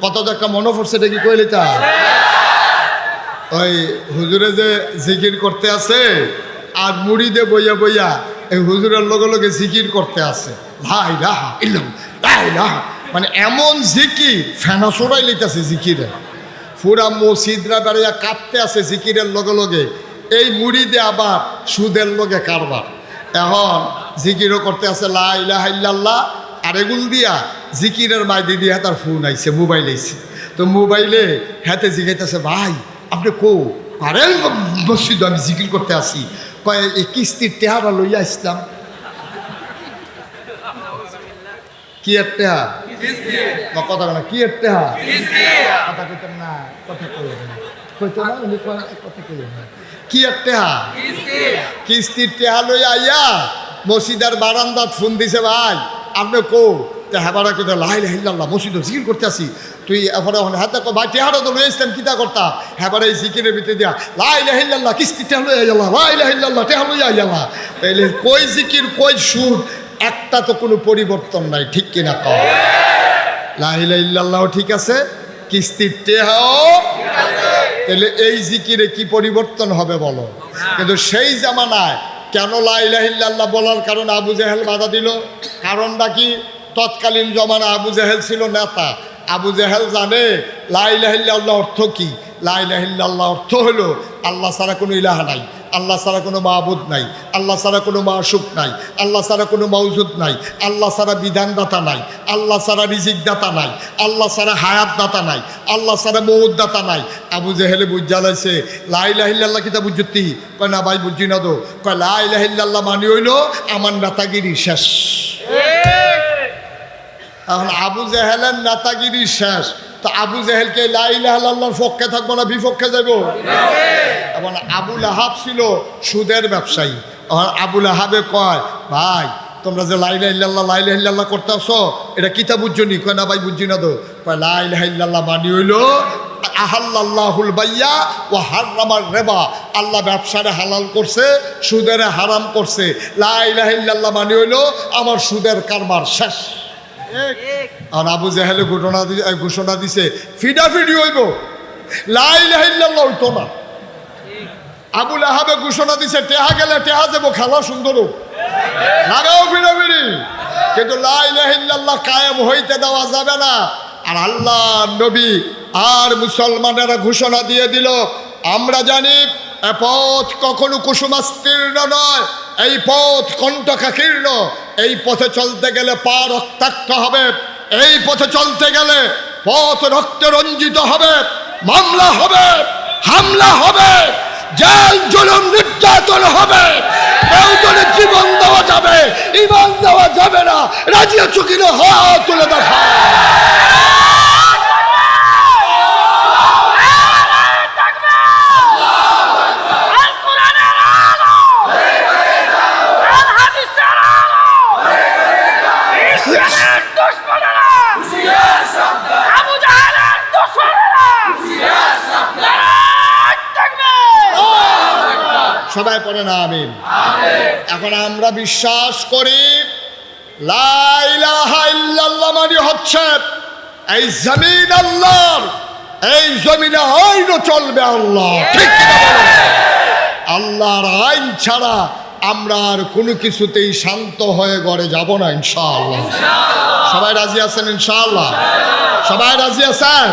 কত একটা মনে পড়ছে এটা কি কইলে তা ওই হুজুরে যে জিকির করতে আছে আর মুড়ি দিয়ে বইয়া বইয়া এই হুজুরের লগে লগে জিকির করতে আছে লা ইলাহা ইল্লাল্লাহ লা ইলাহা, মানে এমন জিকির ফেনা সরাই লইতেছে জিকিরে, পুরা মসজিদরা দাঁড়িয়ে কাঁপতে আছে জিকিরের লগে লগে। এই মুড়ি দিয়ে আবার সুদের লগে কারবার, এখন জিকিরও করতে আছে লা ইলাহা ইল্লাল্লাহ, আর এগুল দিয়া জিকিরের মাইদি দিয়া তার ফোন আইছে, মোবাইল আইছে। তো মোবাইলে হাতে জিগাইতেছে ভাই আপনি কো আরে মসজিদ আমি জিকির করতে আসি, কয় এই কিস্তির টেহারা লইয়া আসলাম। কি এর টেহা কথা না, কি এর টেহা কথা কইতেন না, কথা কইতেন না, কইতো না উনি কথা কইলেন না, কি এর টেহা কিস্তির টেহা লইয়া আইয়া মসজিদের বারান্দাত ফোন দিছে ভাই আপনি কো হেবারা কোথা লাই লাইল্লাহ মসজিদ জিকির করতে আসি, তুই এবারে হাতে ভাই টেহারা তো লই আসতাম কিতা করতা, হেবারে এই জিকিরের ভিতরে দিয়া লাই লাইল্লাহ কিস্তি টেহা লইয়া আইয়াল্লাহ লাই লাইল্লাহ টেহা লইয়া আইয়াল্লাহ। তাইলে কই জিকির কই সুর একটা তো কোনো পরিবর্তন নাই, ঠিক কিনা কও? লা ইলাহা ইল্লাল্লাহ ঠিক আছে, কিস্তির টেহাও, তাহলে এই জিকিরে কি পরিবর্তন হবে বলো? কিন্তু সেই জামানায় কেন লা ইলাহা ইল্লাল্লাহ বলার কারণে আবু জেহেল বাধা দিল? কারণটা কি? তৎকালীন জমানা আবু জেহেল ছিল নেতা। আবু জেহেল জানে লা ইলাহা ইল্লাল্লাহ অর্থ কি। লা ইলাহা ইল্লাল্লাহ অর্থ হলো আল্লাহ ছাড়া কোনো ইলাহা নাই, আল্লাহ ছাড়া কোনো মাবুদ নাই, আল্লাহ ছাড়া কোনো মাশুক নাই, আল্লাহ ছাড়া কোনো মওজুদ নাই, আল্লাহ ছাড়া বিধানদাতা নাই, আল্লাহ ছাড়া রিজিকদাতা নাই, আল্লাহ ছাড়া হায়াতদাতা নাই, আল্লাহ ছাড়া মউদ্দাতা নাই। আবু জেহেলে বুঝা লাইছে লা ইলাহা ইল্লাল্লাহ কিতা বুঝতি? কয় না ভাই বুঝি না তো। কয় লা ইলাহা ইল্লাল্লাহ মানে হইল আমার নেতাগিরি শেষ। এখন আবু জেহেলের নেতাগিরি শেষ, তো আবু জেহেলকে লা ইলাহা ইল্লাল্লাহর পক্ষে থাকবো না বিপক্ষে যাব? এখন আবুল আহাব ছিল সুদের ব্যবসায়ী। এখন আবুল আহাবে কয় ভাই তোমরা যে লা ইলাহা ইল্লাল্লাহ করতেছো এটা কিতা বুঝছো নি? কয় না ভাই বুঝছি না তো। কয় লা ইলাহা ইল্লাল্লাহ মানে হইল আহাল্লাহুল বাইয়া ওয়া হারামার রিবা, আল্লাহ ব্যবসারে হালাল করছে, সুদের হারাম করছে। লা ইলাহা ইল্লাল্লাহ মানে হইল আমার সুদের কারবার শেষ। আর আবু জেহেলে ঘোষণা দিছে ফিডাফিডি হইব, লা ইলাহা ইল্লাল্লাহ হইতো না। আবুল আহাবে ঘোষণা দিছে টেহা গেলে টেহা যাবো, খেলা সুন্দর লাগাও ফিডাফিডি, কিন্তু লা ইলাহা ইল্লাল্লাহ কায়েম হইতে দেওয়া যাবে না। আর আল্লাহ নবী আর মুসলমানেরা ঘোষণা দিয়ে দিল আমরা জানি এ পথ কখনো কুসুমাস্তীর্ণ নয়, এই পথ কণ্টকাকীর্ণ, এই পথে চলতে গেলে পা রক্তাক্ত হবে, এই পথে চলতে গেলে পথ রক্তে রঞ্জিত হবে, মামলা হবে, হামলা হবে, জেল জুলুম নির্যাতন হবে, কাউকে জীবন দেওয়া যাবে, ঈমান দেওয়া যাবে না। রাজি আছো কিনা? হাত তুলে দেখা। সবাই পড়ে না আমিন। এখন আমরা বিশ্বাস করি লা ইলাহা ইল্লাল্লাহ মানে হচ্ছে এই জমিন আল্লাহর, এই জমিনে আইন চলবে আল্লাহ, ঠিক না? আল্লাহর আইন ছাড়া আমরা আর কোনো কিছুতেই শান্ত হয়ে ঘরে যাব না ইনশাআল্লাহ। সবাই রাজি আছেন ইনশাআল্লাহ? সবাই রাজি আছেন?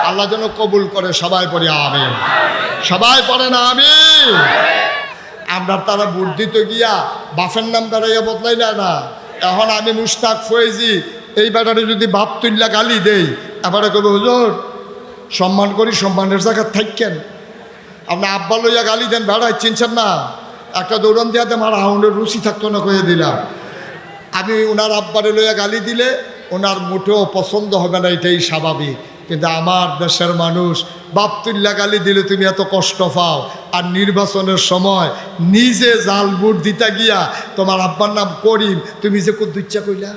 আল্লাহ যেন কবুল করে। সবাই পড়ে আমিন। সবাই পড়ে না আমিন। আমরা তারা ভোট দিতে গিয়া বাপের নাম বেড়াইয়া বদলাই না। এখন আমি মুশতাক ফয়েজি এই বেটারে যদি বাপ তুল্লা গালি দেই, এবারে কবে হুজুর সম্মান করি, সম্মানের জায়গায় থাকেন। আপনি আব্বা লইয়া গালি দেন বেড়াই চিনছেন না, একটা দৌড়ান দিয়াতে আমার হাউন্ডের রুচি থাকতো না কয়ে দিলাম। আমি ওনার আব্বারে লইয়া গালি দিলে ওনার মোটেও পছন্দ হবে না, এটাই স্বাভাবিক। কিন্তু আমার দেশের মানুষ বাপতুল্লা গালি দিলে তুমি এত কষ্ট পাও, আর নির্বাচনের সময় নিজে জাল ভোট দিতে গিয়া তোমার আব্বার নাম করিম, তুমি যে কত ইচ্ছা কইলা,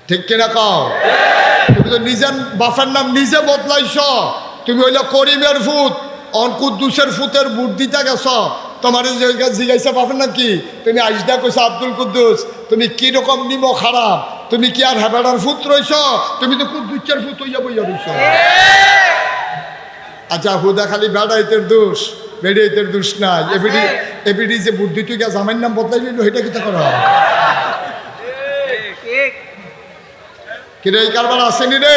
ঠিক কিনা কও? তুমি তো নিজের বাপের নাম নিজে বদলাইছ। তুমি হইলো করিমের ফুত, কুদ্দুসের ফুতের ভোট দিতে গেছ। তোমার জিজ্ঞাসা বাপের নাম কি? তুমি আইসদা কইছো আব্দুল কুদ্দুস। তুমি কিরকম নিমো খারাপ, তুমি কি আর হেবেড়ার ফুত রইছ? তুমি তো খুব দুচ্চার ফুত হইয়া বইয়া রইছ। আচ্ছা হুদা খালি বেড়াইতের দোষ, বেড়াইতের দোষ নাই। এবিডি যে বুদ্ধি তুই জামাইয়ের নাম বদলাই নিল, এটা কিতা করা কিরে? এই কারবার আসেনি রে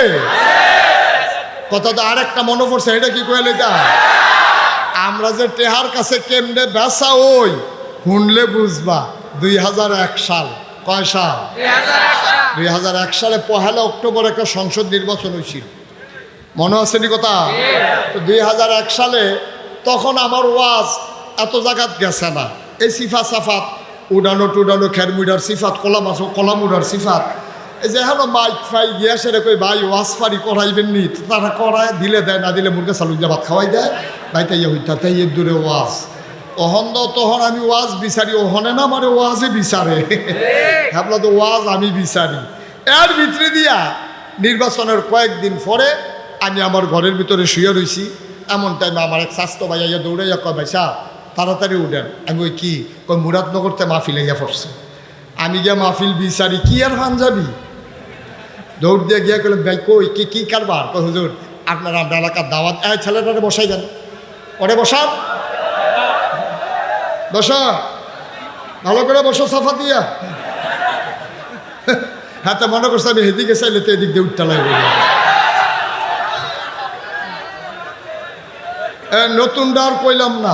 কথা তো। আর একটা মনে পড়ছে, এটা কি কইলে তা আমরা যে টেহার কাছে কেমনে বেসা ওই শুনলে বুঝবা। 2001 সাল, কয় সাল? 2001 সালে 1 অক্টোবর একটা সংসদ নির্বাচন হয়েছিল, মনে আসেনি কথা? তো 2001 সালে তখন আমার ওয়াজ এত জায়গাত গেছে না। এই সিফাত সাফাত উডানো টুডানো খেরমুডার সিফাত, কলামুডার সিফাত, এই যে এখন মাইক ফাই গিয়া সেরে কই ভাই ওয়াজ ফারি করাইবেন নি, তারা করায় দিলে দেয়, না দিলে মুরগা চালু দিয়ে ভাত খাওয়াই দেয়। ভাই তাই হইতা তাই দূরে ওয়াজ অহন তখন আমি ওয়াজ বিচারি, ওহনে না মানে ওয়াজে বিচারে। ভাবলা তো ওয়াজ আমি বিচারি। এর ভিতরে দিয়া নির্বাচনের কয়েকদিন পরে আমি আমার ঘরের ভিতরে শুয়ে রয়েছি। এমন টাইমে আমার এক স্বাস্থ্য ভাইয়া দৌড়াইয়া কয় ভাই সাহ তাড়াতাড়ি উঠেন। আমি ওই কি কই মুরাদনগরতে মাহফিল হইয়া পড়ছে। আমি গিয়া মাহফিল বিচারি, কি আর পাঞ্জাবি দৌড় দিয়ে গিয়া গেলাম ভাই কই কি কারবার? কই হুজুর আপনার আমরা এলাকার দাওয়াত। ছেলেটারে বসাই দেন, ওরে বসান, বসা ভালো করে বসো সাফা দিয়া। হ্যাঁ তো মনে করছে আমি এদিকে চাইলে তো এদিক দিয়ে উঠতে লাগবে। নতুন আর কইলাম না,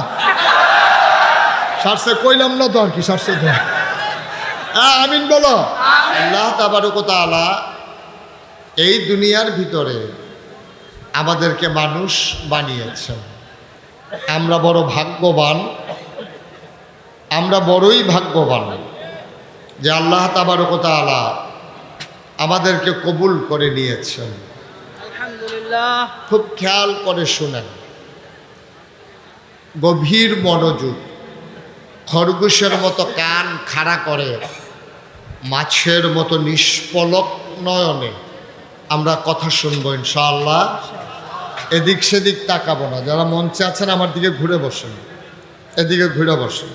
সারসে কইলাম না তো আর কি, সারসে তো আমিন বলো। আল্লাহ তাবারক ওয়া তাআলা এই দুনিয়ার ভিতরে আমাদেরকে মানুষ বানিয়েছেন। আমরা বড় ভাগ্যবান, আমরা বড়ই ভাগ্যবান যে আল্লাহ তাবারক ওয়া তাআলা আমাদেরকে কবুল করে নিয়েছেন। আলহামদুলিল্লাহ। খুব খেয়াল করে শুনেন, গভীর মনোযোগ, খরগোশের মতো কান খাড়া করে, মাছের মতো নিষ্পলক নয়নে আমরা কথা শুনবো ইনশাআল্লাহ। এদিক সেদিক তাকাবো না। যারা মঞ্চে আছেন আমার দিকে ঘুরে বসেন, এদিকে ঘুরে বসেন।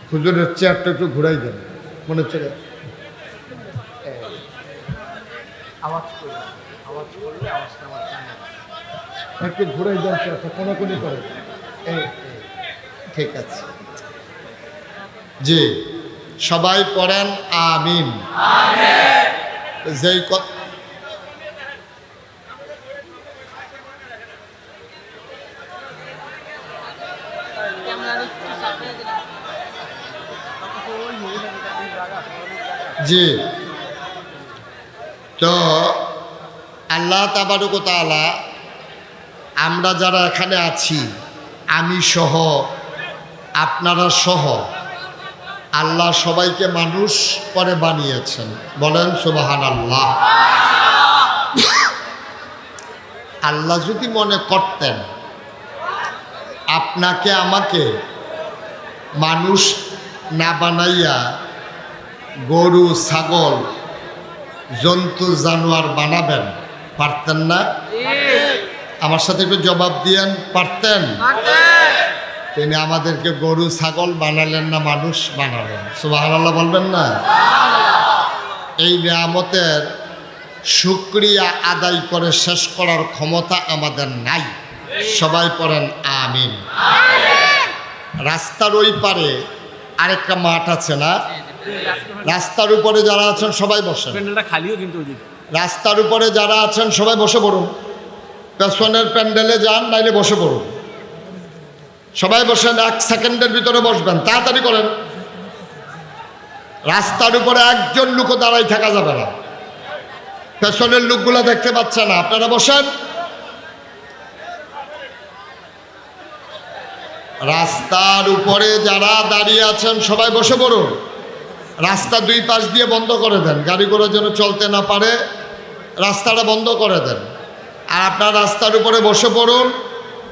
হুজুরের চেয়ারটা একটু ঘুরাই দেন, মনে হচ্ছে একটু ঘুরাই দেন চেয়ারটা, কোনোকুনি করে। ঠিক আছে জি, সবাই পড়েন আমিন। যেই জি, তো আল্লাহ তাবারক ওয়া তাআলা আমরা যারা এখানে আছি, আমি সহ আপনারা সহ আল্লাহ সবাইকে মানুষ করে বানিয়েছেন। বলেন সুবহানাল্লাহ। আল্লাহ যদি মনে করতেন আপনাকে আমাকে মানুষ না বানাইয়া গরু ছাগল জন্তু জানোয়ার বানাবেন, পারতেন না? আমার সাথে একটু জবাব দিয়েন, পারতেন? তিনি আমাদেরকে গরু ছাগল বানালেন না, মানুষ বানালেন। সুবহানাল্লাহ বলবেন না? এই নিয়ামতের শুকরিয়া আদায় করে শেষ করার ক্ষমতা আমাদের নাই। সবাই পড়েন আমিন। রাস্তার ওই পারে আরেকটা মাঠ আছে না? রাস্তার উপরে যারা আছেন সবাই বসেন। রাস্তার উপরে যারা আছেন সবাই বসে পড়ুন। পেছনের প্যান্ডেলে যান, নাইলে বসে পড়ুন। সবাই বসেন, 1 সেকেন্ডের ভিতরে বসবেন, তাড়াতাড়ি করেন। রাস্তার উপরে একজন লোকও দাঁড়াই থাকা যাবে না। পেছনের লোকগুলো দেখতে পাচ্ছে না, আপনারা বসেন। রাস্তার উপরে যারা দাঁড়িয়ে আছেন সবাই বসে পড়ুন। রাস্তা 2 পাশ দিয়ে বন্ধ করে দেন, গাড়ি ঘোড়া যেন চলতে না পারে, রাস্তাটা বন্ধ করে দেন। আর আপনার রাস্তার উপরে বসে পড়ুন,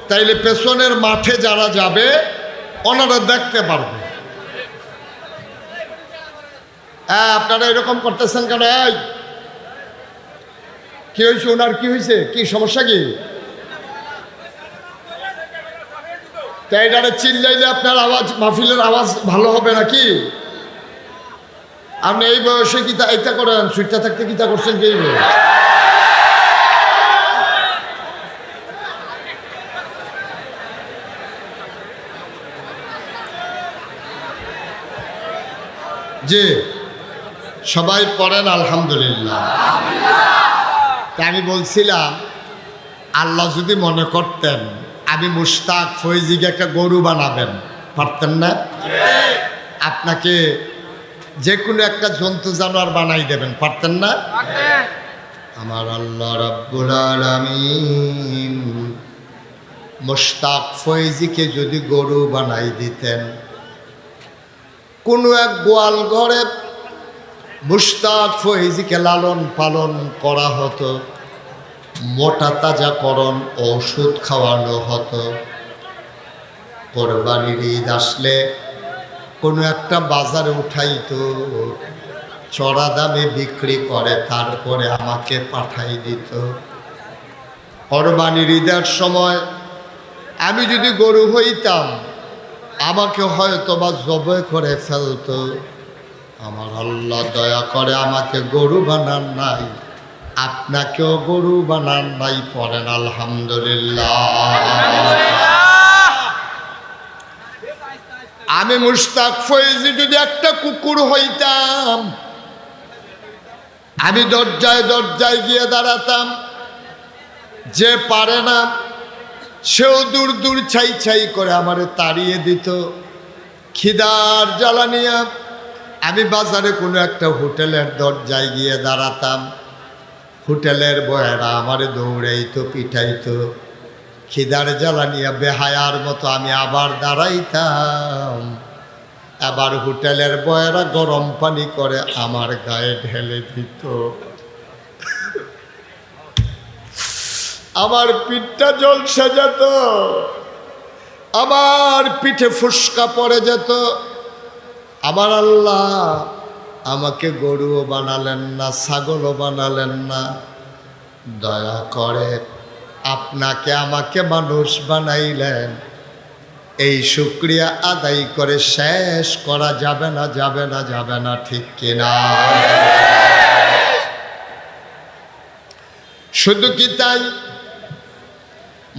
তাইলে পেছনের মাঠে যারা যাবে ওনারা দেখতে পারবে। হ্যাঁ, আপনারা এরকম করতেছেন কেন? এই কি হয়েছে? ওনার কি হয়েছে? কি সমস্যা? কি তাই এটারে চিল্লাইলে আপনার আওয়াজ, মাহফিলের আওয়াজ ভালো হবে নাকি? আপনি এই বয়সে কিতা এটা করেন, সুইটটা থাকতে কিতা করছেন কি? জি, সবাই পড়েন আলহামদুলিল্লাহ। আমি বলছিলাম আল্লাহ যদি মনে করতেন আমি মুশতাক ফৈজিকে একটা গরু বানাবেন, পারতেন না? আপনাকে যে কোনো একটা জন্তু জানোয়ার বানাই দেবেন, পারতেন না? আমার আল্লাহ রাব্বুল আলামিন মুশতাক ফৈজিকে যদি গরু বানাই দিতেন, কোনো এক গোয়াল ঘরে মুশতাক ফৈজিকে লালন পালন করা হতো, মোটা তাজাকরণ ওষুধ খাওয়ানো হতো। কোরবানির ঈদ আসলে কোনো একটা বাজারে উঠাইতো, চড়া দামে বিক্রি করে তারপরে আমাকে পাঠাই দিত। কোরবানির ঈদের সময় আমি যদি গরু হইতাম আমাকে হয়তো বা জবাই করে ফেলতো। আমার আল্লাহ দয়া করে আমাকে গরু বানান নাই, আপনাকেও গরু বানান নাই, পড়েন আলহামদুলিল্লাহ। আমি মুশতাক ফৈজি যদি একটা কুকুর হইতাম, আমি দরজায় দরজায় গিয়ে দাঁড়াতাম, যে পারে না সেও দূর দূর ছাই ছাই করে আমারে তাড়িয়ে দিত। খিদার জ্বালানিয়া আমি বাজারে কোনো একটা হোটেলের দরজায় গিয়ে দাঁড়াতাম, হোটেলের বয়েরা আমারে দৌড়াইতো, পিঠাইতো। খিদার জ্বালানিয়া বেহায়ার মতো আমি আবার দাঁড়াইতাম, আবার হোটেলের বয়েরা গরম পানি করে আমার গায়ে ঢেলে দিত। আমার পিঠটা জলসে যেত, আমার পিঠে ফুসকা পড়ে যেত। আমার আল্লাহ আমাকে গরুও বানালেন না, ছাগলও বানালেন না, দয়া করে আপনাকে আমাকে মানুষ বানাইলেন। এই শুকরিয়া আদায় করে শেষ করা যাবে না, যাবে না, যাবে না, ঠিক কিনা? শুধু কি তাই,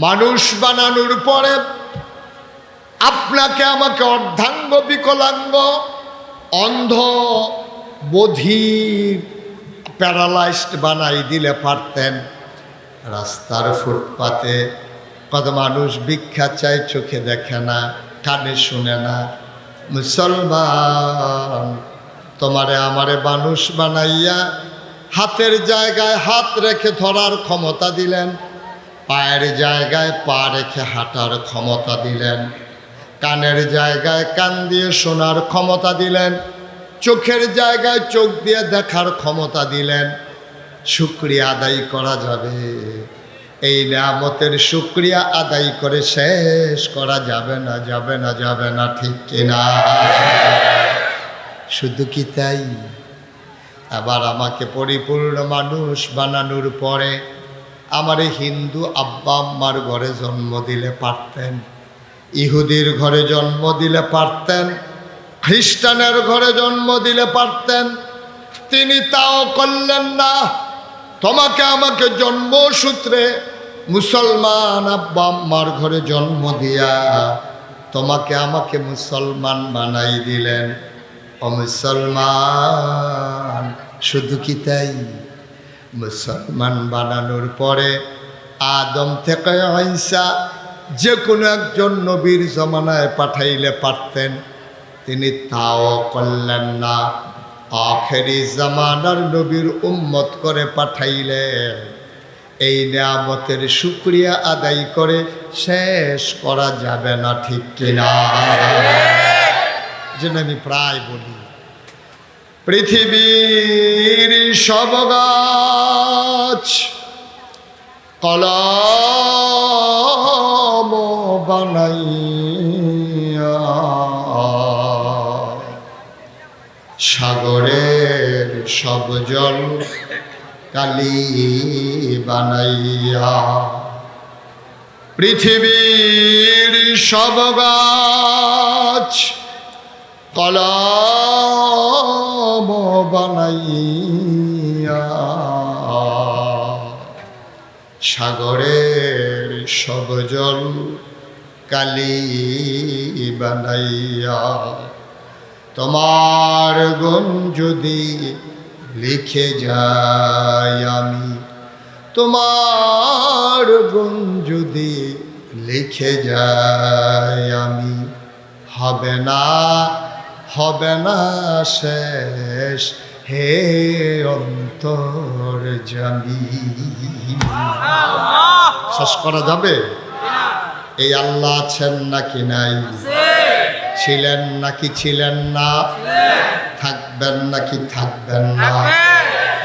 মানুষ বানানোর পরে আপনাকে আমাকে অর্ধাঙ্গ বিকলাঙ্গ, অন্ধ, বধির, প্যারালাইজড বানাই দিলে পারতেন। রাস্তার ফুটপাতে কত মানুষ ভিক্ষা চায়, চোখে দেখে না, কানে শুনে না। মুসলমান, তোমারে আমারে মানুষ বানাইয়া হাতের জায়গায় হাত রেখে ধরার ক্ষমতা দিলেন, পায়ের জায়গায় পা রেখে হাঁটার ক্ষমতা দিলেন, কানের জায়গায় কান দিয়ে শোনার ক্ষমতা দিলেন, চোখের জায়গায় চোখ দিয়ে দেখার ক্ষমতা দিলেন। শুকরিয়া আদায় করা যাবে? এই নিয়ামতের শুকরিয়া আদায় করে শেষ করা যাবে না, যাবে না, যাবে না, ঠিক কিনা? শুধু কি তাই, আবার আমাকে পরিপূর্ণ মানুষ বানানোর পরে আমারে হিন্দু আব্বা আম্মার ঘরে জন্ম দিলে পারতেন, ইহুদির ঘরে জন্ম দিলে পারতেন, খ্রিস্টানের ঘরে জন্ম দিলে পারতেন। তিনি তাও করলেন না। তোমাকে আমাকে জন্মসূত্রে মুসলমান আব্বা আম্মার ঘরে জন্ম দিয়া তোমাকে আমাকে মুসলমান বানাই দিলেন। ও মুসলমান, শুধু কি তাই, মুসলমান বানানোর পরে আদম থেকে ঈসা যে কোনো একজন নবীর জমানায় পাঠাইলে পারতেন, তিনি তাও করলেন না। আখেরি জামানার নবীর উম্মত করে পাঠাইলেন। এই নিয়ামতের শুকরিয়া আদায় করে শেষ করা যাবে না, ঠিক কিনা? যেন আমি প্রায় বলি, পৃথিবীর সব গাছ কলম বানাইয়া, সাগরের সব জল কালি বানাইয়া, পৃথিবীর সব গাছ কলম বানাইয়া সাগরের সব জল কালি বানাইয়া তোমার গুণ যদি লিখে যাই আমি, তোমার গুণ যদি লিখে যাই আমি, হবে না শেষ হে অন্তর জামি। শেষ করা যাবে? এই আল্লাহ আছেন নাকি নাই? ছিলেন নাকি ছিলেন না? থাকবেন নাকি থাকবেন না?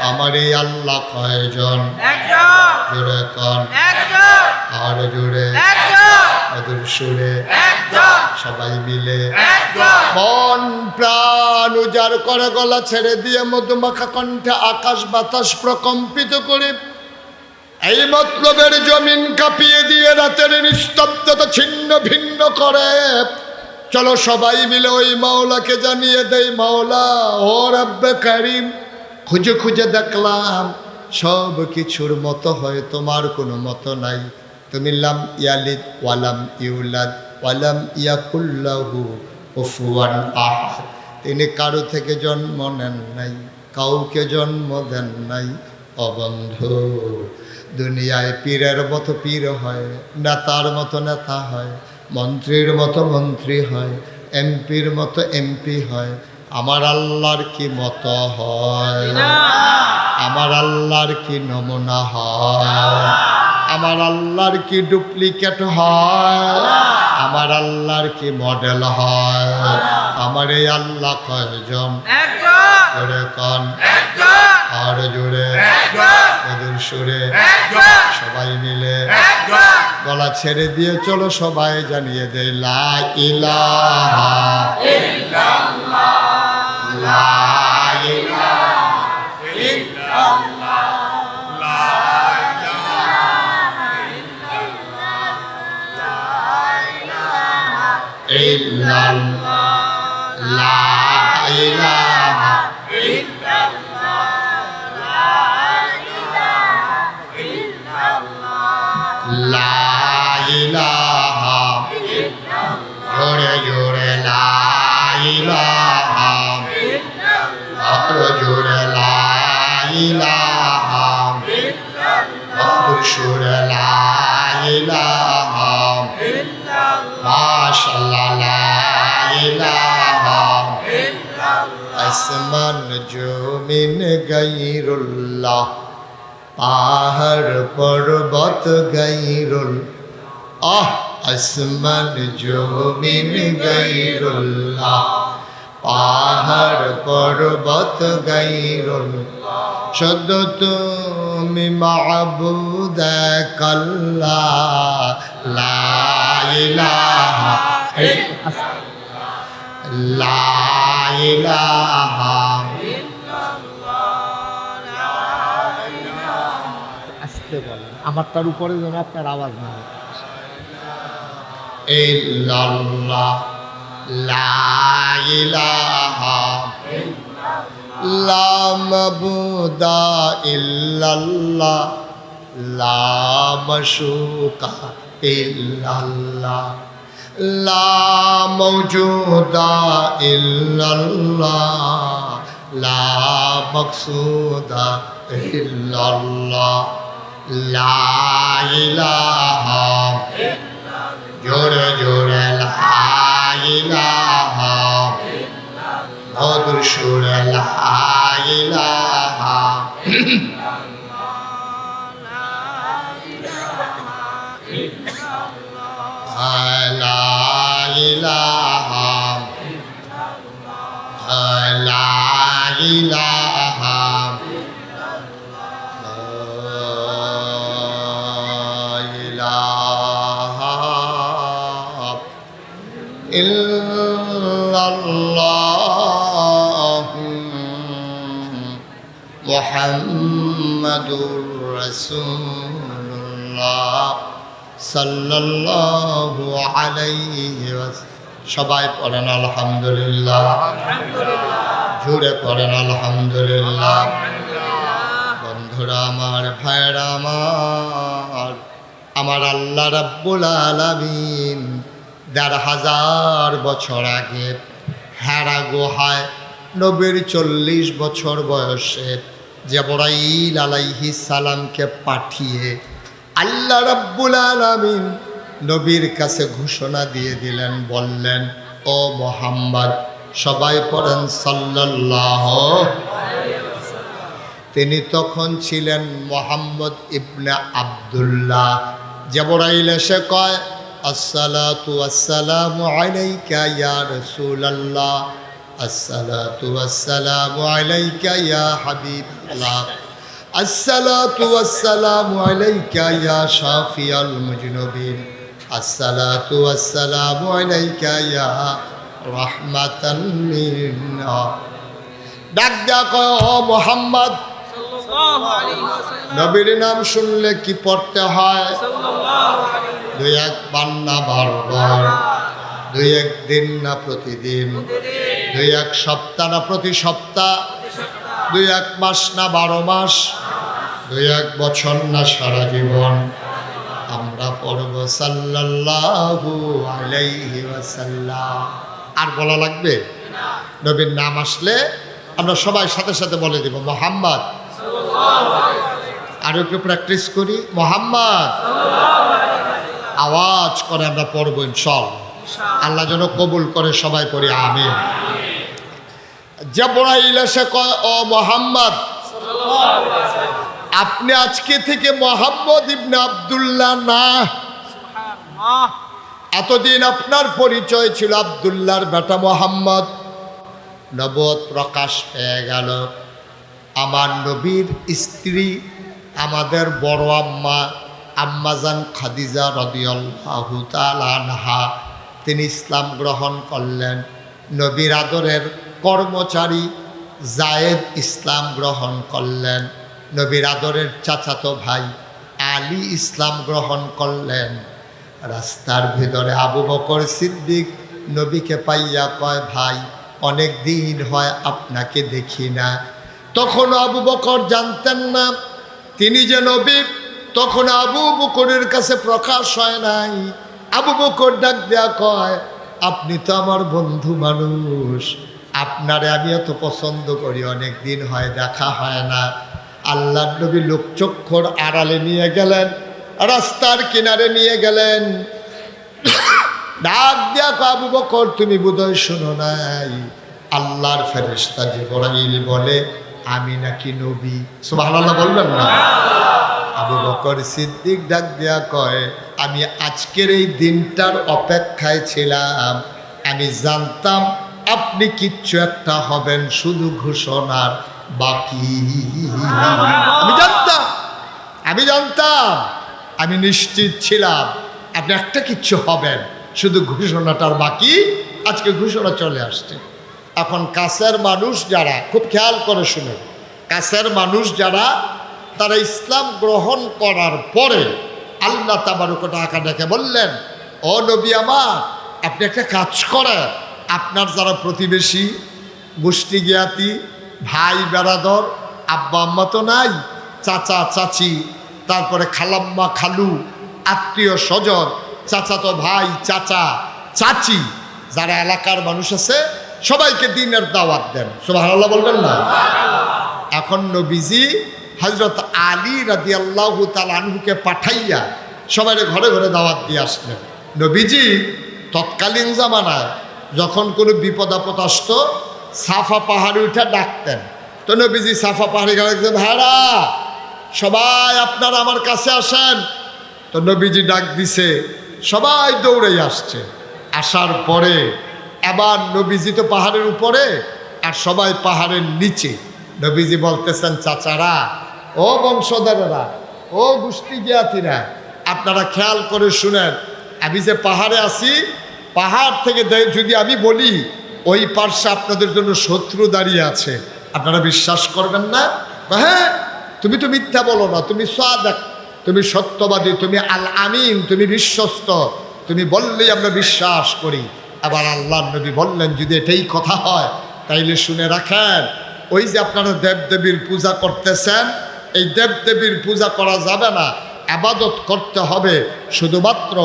আমার এই আল্লাহ কয়জন? জোরে কন, আর জোরে মধুর সুরে সবাই মিলে মন প্রাণ উজাড় করে গলা ছেড়ে দিয়ে মধুমাখা কণ্ঠে আকাশ বাতাস প্রকম্পিত করে এই মতলবের জমিন কাঁপিয়ে দিয়ে রাতের নিস্তব্ধতা ছিন্ন ভিন্ন করে চলো সবাই মিলে ওই মাওলাকে জানিয়ে দেই, মাওলা ও রব্বে কারীম, খুঁজে খুঁজে দেখলাম সব কিছুর মতো হয় তোমার কোনো মতো নাই। তুমি লাম ইয়ালিদ ওয়ালাম ইউলাদ ওয়ালাম ইয়াকুল লাহু কুফুয়ান আহাদ। তিনি কারো থেকে জন্ম নেন নাই, কাউকে জন্ম দেন নাই। অবন্ধু, দুনিয়ায় পীরের মতো পীর হয়, নেতার মতো নেতা হয়, মন্ত্রীর মতো মন্ত্রী হয়, এমপির মতো এমপি হয়। আমার আল্লাহর কি মতো হয়? আমার আল্লাহর কি নমুনা হয়? আমার আল্লাহর কি ডুপ্লিকেট হয়? আমার আল্লাহর কি মডেল হয়? আমার এই আল্লাহ কয়জন? জোরে কন, আর জোরে মধুর সুরে সবাই মিলে গলা ছেড়ে দিয়ে চলো সবাই জানিয়ে দেয় লা ইলাহা ইল্লাল্লাহ, লা ইলাহা ইল্লাল্লাহ, লা ইলাহা ইল্লাল্লাহ, লা ইলাহা লা ইলাহা জোরে জোরে লা ইলাহা, আরো জোরে লা ইলাহা, মধুর সুরে লা ইলাহা, মাশাআল্লাহ লা ইলাহা। আসমান জমিন গায়রুল্লাহ, পাহাড় পর্বত গায়রুল, আসমান জমিন গায়রুল্লাহ, পাহাড় পর্বত গায়রুল, শুধু তুমি মাবুদ আল্লাহ, লা ইলাহা লা ইলাহা। আমার তার উপরে যেন আপনার আওয়াজ না হয়। ইল্লাল্লাহ, লা ইলাহা লা মাবুদা ইল্লাল্লাহ, লা মাশুকা ইল্লাল্লাহ, লা মাওজুদা ইল্লাল্লাহ, লা মাকসুদা ইল্লাল্লাহ, লা ইলাহা জোরে জোরে লা ইলাহা, মধুর সুরে লা ইলাহা। লা ইলাহা লা ইলাহা ইল্লাল্লাহ মুহাম্মাদুর রাসূলুল্লাহ সাল্লাল্লাহু আলাইহি সবাই পড়েন আলহামদুলিল্লাহ, জুড়ে পড়েন আলহামদুলিল্লাহ। বন্ধুরা আমার, ভাইরা আমার, আমার আল্লাহ রাব্বুল আলামিন ১,৫০০ বছর আগে হেরা গুহায় নবীর ৪০ বছর বয়সে জিবরাইল আলাইহিস সালামকে পাঠিয়ে আল্লাহ রাব্বুল আলামিন নবীর কাছে ঘোষণা দিয়ে দিলেন, বললেন, ও মুহাম্মদ, সবাই পড়েন সাল্লাল্লাহু। তিনি তখন ছিলেন মুহাম্মদ ইবনে আব্দুল্লাহ। জিবরাইল এসে কয়, আসসালাতু ওয়াসসালামু আলাইকা ইয়া রাসূলুল্লাহ, আসসালাতু ওয়াসসালামু আলাইকা ইয়া হাবিবাল্লাহ, আসসালাতু ওয়াসসালামু আলাইকা ইয়া শাফিয়াল মুজনিবিন, আসসালাতু ওয়াসসালামু আলাইকা ইয়া রাহমাতাল লিন-নাস। ডাক দেয়া কয়, ও মুহাম্মদ, নবীর নাম শুনলে কি পড়তে হয়? ২-১ বার না ১২ বার, ২-১ দিন না প্রতিদিন, ২-১ সপ্তাহ না প্রতি সপ্তাহ, ২-১ মাস না ১২ মাস, ২-১ বছর না সারা জীবন আমরা পড়ব সাল্লাল্লাহু আলাইহি ওয়াসাল্লাম। আর বলা লাগবে? নবীর নাম আসলে আমরা সবাই সাথে সাথে বলে দিব মুহাম্মদ। আর একটু প্র্যাকটিস করি, মুহাম্মদ। আওয়াজ করে আমরা পড়ব ইনশাআল্লাহ। আল্লাহ যেন কবুল করে, সবাই পড়ি আমিন। জিবরাইল এসে কয়, ও মুহাম্মদ, আপনি আজকে থেকে মুহাম্মদ ইবনে আব্দুল্লাহ না। এতদিন আপনার পরিচয় ছিল আব্দুল্লাহর বেটা মুহাম্মদ। নবুয়ত প্রকাশ পেয়ে গেল। আমার নবীর স্ত্রী, আমাদের বড় আম্মা, আম্মাজান খাদিজা রাদিয়াল্লাহু তাআলা আনহা, তিনি ইসলাম গ্রহণ করলেন। নবীর আদরের কর্মচারী জায়েদ ইসলাম গ্রহণ করলেন। নবীর আদরের চাচাতো ভাই আলী ইসলাম গ্রহণ করলেন। রাস্তার ভিতরে আবু বকর সিদ্দিক নবীকে পাইয়া কয়, ভাই, অনেক দিন হয় আপনাকে দেখি না। তখন আবু বকর জানতেন না তিনি যে নবী। তখন আবু বকরের কাছে প্রকাশ হয় নাই। আবু বকর ডাক দেয়া কয়, আপনি তো আমার বন্ধু মানুষ, আপনারে আমি এত পছন্দ করি, অনেক দিন হয় দেখা হয় না। আল্লাহর নবী লোকচক্ষুর আড়ালে নিয়ে গেলেন, রাস্তার কিনারে নিয়ে গেলেন। ডাক দেয়া কয়, আবু বকর, তুমি বোধহয় শোনো নাই, আল্লাহর ফেরেশতা জিবরাইল বলে আমি নাকি নবী। সুবহানাল্লাহ বলবেন না? আবু বকর সিদ্দিক ডাক দেয়া কয়, আমি আজকের এই দিনটার অপেক্ষায় ছিলাম। আমি জানতাম আপনি কিচ্ছু একটা হবেন, শুধু ঘোষণার বাকি। আমি জানতাম, আমি নিশ্চিত ছিলাম আপনি একটা কিচ্ছু হবেন, শুধু ঘোষণাটার বাকি। আজকে ঘোষণা চলে আসছে। এখন কাছের মানুষ যারা, খুব খেয়াল করে শুনে, কাছের মানুষ যারা, তারা ইসলাম গ্রহণ করার পরে আল্লাহ তাবারক ওয়া তাআলা ডেকে বললেন, ও নবী আমার, আপনি একটা কাজ করেন, আপনার যারা প্রতিবেশী, গোষ্ঠী জ্ঞাতি, ভাই বেরাদর, আব্বা আম্মা তো নাই, চাচা চাচি, তারপরে খালাম্মা খালু, আত্মীয় স্বজন, চাচাতো ভাই চাচা চাচি, যারা এলাকার মানুষ আছে, সবাইকে দ্বীনের দাওয়াত দেন। সুবহানাল্লাহ বলবেন না? এখন নবীজি হযরত আলী রাদিয়াল্লাহু তাআলা আনহুকে পাঠাইয়া সবাই ঘরে ঘরে দাওয়াত দিয়ে আসলেন। নবীজি তৎকালীন জামানায় যখন কোনো বিপদ আপদ আসতো, সাফা পাহাড়ে উঠে ডাকতেন। তো নবীজি সাফা পাহাড়ে গেলেন, ভাইরা সবাই আপনারা আমার কাছে আসেন। তো নবীজি ডাক দিছে, সবাই দৌড়ে আসছে। আসার পরে এবার নবীজি তো পাহাড়ের উপরে আর সবাই পাহাড়ের নিচে। নবীজি বলতেছেন, চাচারা, ও বংশধরেরা, ও গোষ্ঠী জ্ঞাতিরা, আপনারা খেয়াল করে শুনেন, আমি যে পাহাড়ে আছি, পাহাড় থেকে যদি আমি বলি ওই পার্শ্বে আপনাদের জন্য শত্রু দাঁড়িয়ে আছে, আপনারা বিশ্বাস করবেন না? হ্যাঁ, তুমি তো মিথ্যা বলো না, তুমি সাদেক, তুমি সত্যবাদী, তুমি আল আমিন, তুমি বিশ্বস্ত, তুমি বললেই আমরা বিশ্বাস করি। আবার আল্লাহর নবী বললেন যদি এটাই কথা হয় তাইলে শুনে রাখেন, ওই যে আপনারা দেবদেবীর পূজা করতেছেন, এই দেবদেবীর পূজা করা যাবে না, আবাদত করতে হবে শুধুমাত্র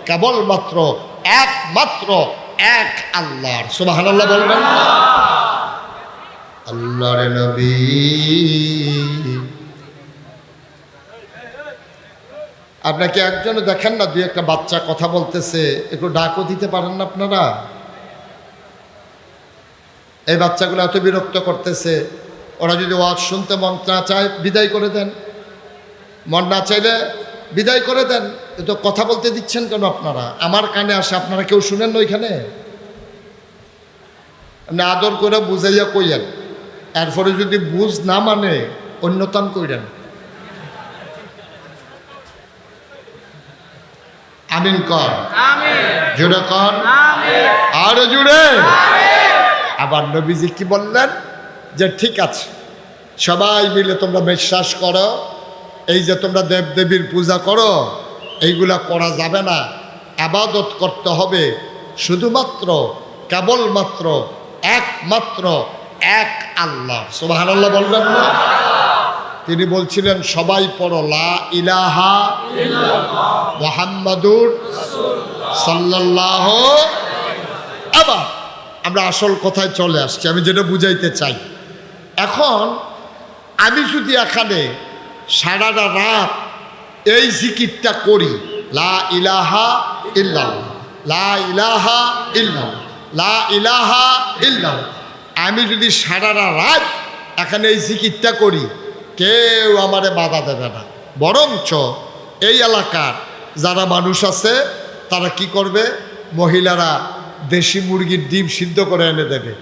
কেবলমাত্র একমাত্র এক আল্লাহর। সুবহানাল্লাহ বলবেন না? আল্লাহর নবী আপনাকে একজনও দেখেন না, দুই একটা বাচ্চা কথা বলতেছে, একটু ডাকও দিতে পারেন না আপনারা? এই বাচ্চাগুলো এত বিরক্ত করতেছে, ওরা যদি ওয়াজ শুনতে মন না চায় বিদায় করে দেন, মন না চাইলে বিদায় করে দেন। তো কথা বলতে দিচ্ছেন কেন আপনারা? আমার কানে আসে, আপনারা কেউ শুনেন না ওইখানে? আপনি আদর করে বুঝাইয়া কইয়েন, এরপরে যদি বুঝ না মানে অন্যতম কইরেন। আমিন কর, জুড়ে কর, আরো জুড়ে। আবার নবীজি কি বললেন যে ঠিক আছে সবাই মিলে তোমরা বিশ্বাস করো, এই যে তোমরা দেবদেবীর পূজা করো এইগুলা করা যাবে না, আবাদত করতে হবে শুধুমাত্র কেবলমাত্র একমাত্র এক আল্লাহ। সুবহানাল্লাহ বলবেন না? তিনি বলছিলেন সবাই পড়ো লা ইলাহা মুহাম্মাদুর সাল্লাল্লাহু। আবার আমরা আসল কথায় চলে আসছি, আমি যেটা বুঝাইতে চাই। এখন আমি যদি এখানে সারাটা রাত এই জিকিরটা করি, লা ইলাহা ইল্লাল্লাহ, লা ইলাহা ইল্লাল্লাহ, লা ইলাহা ইল্লাল্লাহ, আমি যদি সারাটা রাত এখানে এই জিকিরটা করি, কেউ আমারে বাধা দেবে না। বরঞ্চ এই এলাকার যারা মানুষ আছে তারা কি করবে, মহিলারা দেশি মুরগির ডিম সিদ্ধ করে এনে দেবে।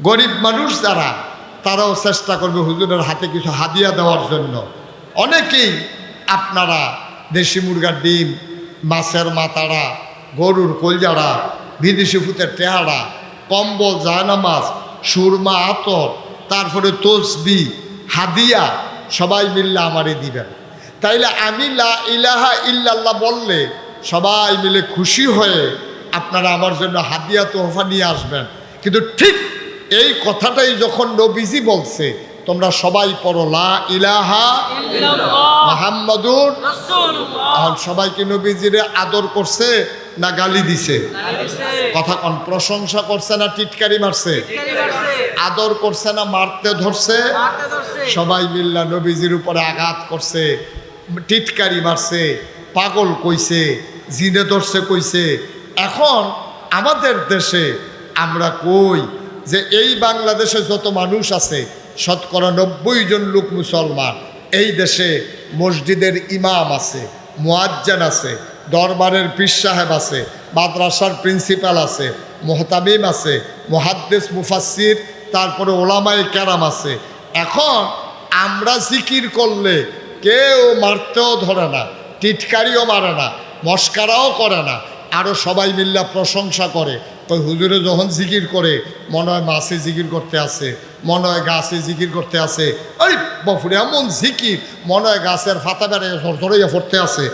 গরিব মানুষ যারা তারাও চেষ্টা করবে হুজুরের হাতে কিছু হাদিয়া দেওয়ার জন্য। অনেকেই আপনারা দেশি মুরগার ডিম, মাছের মাথাড়া, গরুর কলজাড়া, বিদেশি ফুতের টেহারা, কম্বল, জায়নামাজ, সুরমা, আতর, তারপরে তসবি, হাদিয়া সবাই মিললে আমারই দিবেন। তাইলে আমি লা ইলাহা ইল্লাল্লাহ বললে সবাই মিলে খুশি হয়ে আপনারা আমার জন্য হাদিয়া তোহফা নিয়ে আসবেন। কিন্তু ঠিক এই কথাটাই যখন নবীজি বলছে তোমরা সবাই পড়ো লা ইলাহা মুহাম্মাদুর রাসূলুল্লাহ, এখন সবাই কি নবীজিরে আদর করছে না গালি দিছে? কথা কোন? প্রশংসা করছে না টিটকারি মারছে? আদর করছে না মারতে ধরছে? সবাই মিল্লা নবীজির উপরে আঘাত করছে, টিটকারি মারছে, পাগল কইছে, জিনে ধরছে কইছে। এখন আমাদের দেশে আমরা কই যে এই বাংলাদেশে যত মানুষ আছে শতকরা 90 জন লোক মুসলমান। এই দেশে মসজিদের ইমাম আছে, মুয়াজ্জিন আছে, দরবারের পীর সাহেব আছে, মাদ্রাসার প্রিন্সিপাল আছে, মুহতামিম আছে, মুহাদ্দিস মুফাসসির, তারপরে ওলামায়ে কেরাম আছে। এখন আমরা জিকির করলে কেউ মারতেও ধরে না, টিটকারিও মারে না, মস্কারাও করে না, আরও সবাই মিল্লা প্রশংসা করে। তো হুজুরে যখন জিকির করে মনে হয় মাছে জিকির করতে আসে, মনে হয় গাছে জিকির করতে আসে, ওই বফুরে এমন জিকির মনে হয় গাছের ফাতা বেড়ে ঝরঝরাইয়া পড়তে আসে।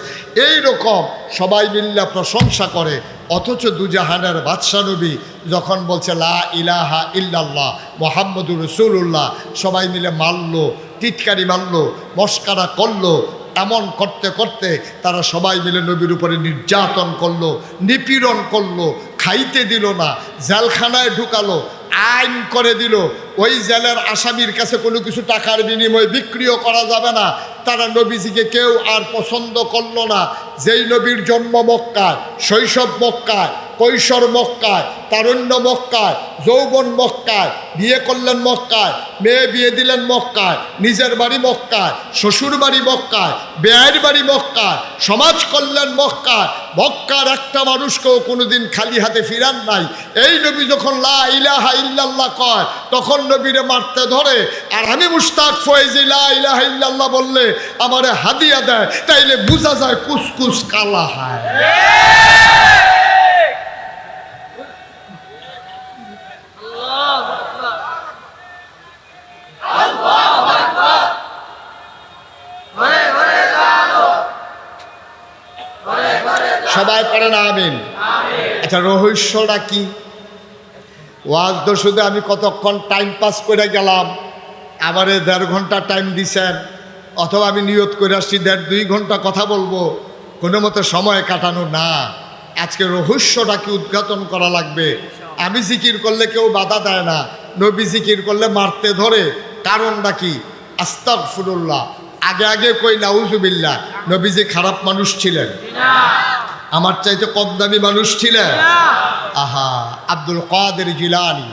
এইরকম সবাই মিল্লা প্রশংসা করে। অথচ দুজাহানের বাদশা নবী যখন বলছে লা ইলাহা ইল্লাল্লাহ মুহাম্মাদুর রাসূলুল্লাহ, সবাই মিলে মারলো, টিটকারি মারলো, মস্কারা করলো। এমন করতে করতে তারা সবাই মিলে নবীর উপরে নির্যাতন করলো, নিপীড়ন করলো, খাইতে দিল না, জেলখানায় ঢুকালো, আইন করে দিল ওই জেলের আসামির কাছে কোনো কিছু টাকার বিনিময়ে বিক্রিও করা যাবে না। তারা নবীজিকে কেউ আর পছন্দ করলো না। যেই নবীর জন্ম মক্কায়, শৈশব মক্কায়, কৈশোর মক্কায়, তারুণ্য মক্কায়, যৌবন মক্কায়, বিয়ে করলেন মক্কায়, মেয়ে বিয়ে দিলেন মক্কায়, নিজের বাড়ি মক্কায়, শ্বশুর বাড়ি মক্কায়, বেয়ের বাড়ি মক্কায়, সমাজ করলেন মক্কায়, মক্কার একটা মানুষকেও কোনোদিন খালি হাতে ফিরান নাই। এই নবী যখন লা ইলাহা ইল্লাল্লাহ কয় তখন নবীরে মারতে ধরে। আর আমি মুশতাক ফয়েজি লা ইলাহা ইল্লাল্লাহ বললে আমারে হাদিয়া দেয়, তাইলে বোঝা যায় কুসকুস কালা হয়। সবাই পড়েন আমিন। আচ্ছা রহস্যটা কি? ওয়াজ তো শুধু আমি কতক্ষণ টাইম পাস করে গেলাম, আমারে 1.5 ঘন্টা টাইম দিছেন, অথবা আমি নিয়ত করে আসছি 1.5-2 ঘন্টা কথা বলবো, কোনো মতো সময় কাটানো না। আজকে রহস্যটা কি উদ্ঘাটন করা লাগবে। আমি জিকির করলে কেউ বাধা দেয় না, নবী জিকির করলে মারতে ধরে। কারণটা কি? আস্তাগফিরুল্লাহ। আগে আগে কই নাউজুবিল্লাহ। নবীজি খারাপ মানুষ ছিলেন? আমার চাইতে কম দামি মানুষ ছিলেন? আহা, আব্দুল কাদের জিলানী,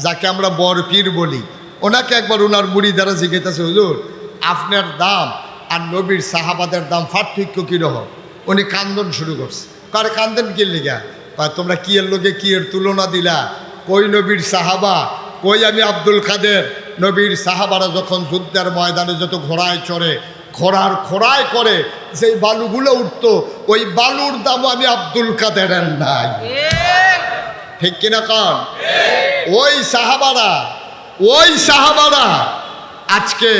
যাকে আমরা বরপীর বলি, ওনাকে একবার ওনার মুরিদারা জিজ্ঞেস, হুজুর আপনার দাম আর নবীর সাহাবাদের দাম পার্থক্য কীরকম? উনি কান্দন শুরু করছে। কারে কান্দেন কি লিগা? তোমরা কি এর লোকে কি এর তুলনা দিলা? কই নবীর সাহাবা, কই আমি আব্দুল কাদের। নবীর সাহাবারা যখন যুদ্ধের ময়দানে যত ঘোড়ায় চড়ে, ঘোড়ার খোড়ায় করে যেই বালুগুলো উঠতো, ওই বালুর দামও আমি আব্দুল কাদেরের নাই। ঠিক কিনা কন? ওই সাহাবারা আজকে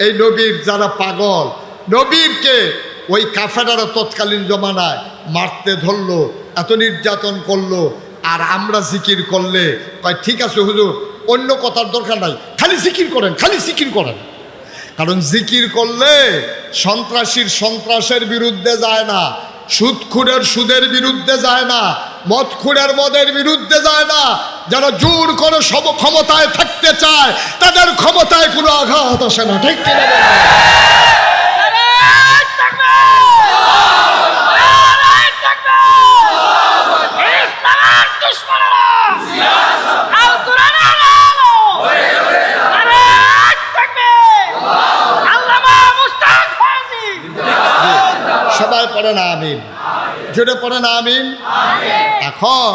এই নবীর যারা পাগল, নবীরকে ওই কাফেরারা তৎকালীন জমানায় মারতে ধরলো, এত নির্যাতন করলো। আর আমরা জিকির করলে কয় ঠিক আছে হুজুর, অন্য কথার দরকার নাই, খালি জিকির করেন, খালি জিকির করেন। কারণ জিকির করলে সন্ত্রাসীর সন্ত্রাসের বিরুদ্ধে যায় না, সুদখুরের সুদের বিরুদ্ধে যায় না, মদখুরের মদের বিরুদ্ধে যায় না। যারা জোর করে সব ক্ষমতায় থাকতে চায়, তাদের ক্ষমতায় কোনো আঘাত আসে না। ঠিক কিনা? সবাই পড়ে না আমিন, জোরে পড়ে না আমিন। এখন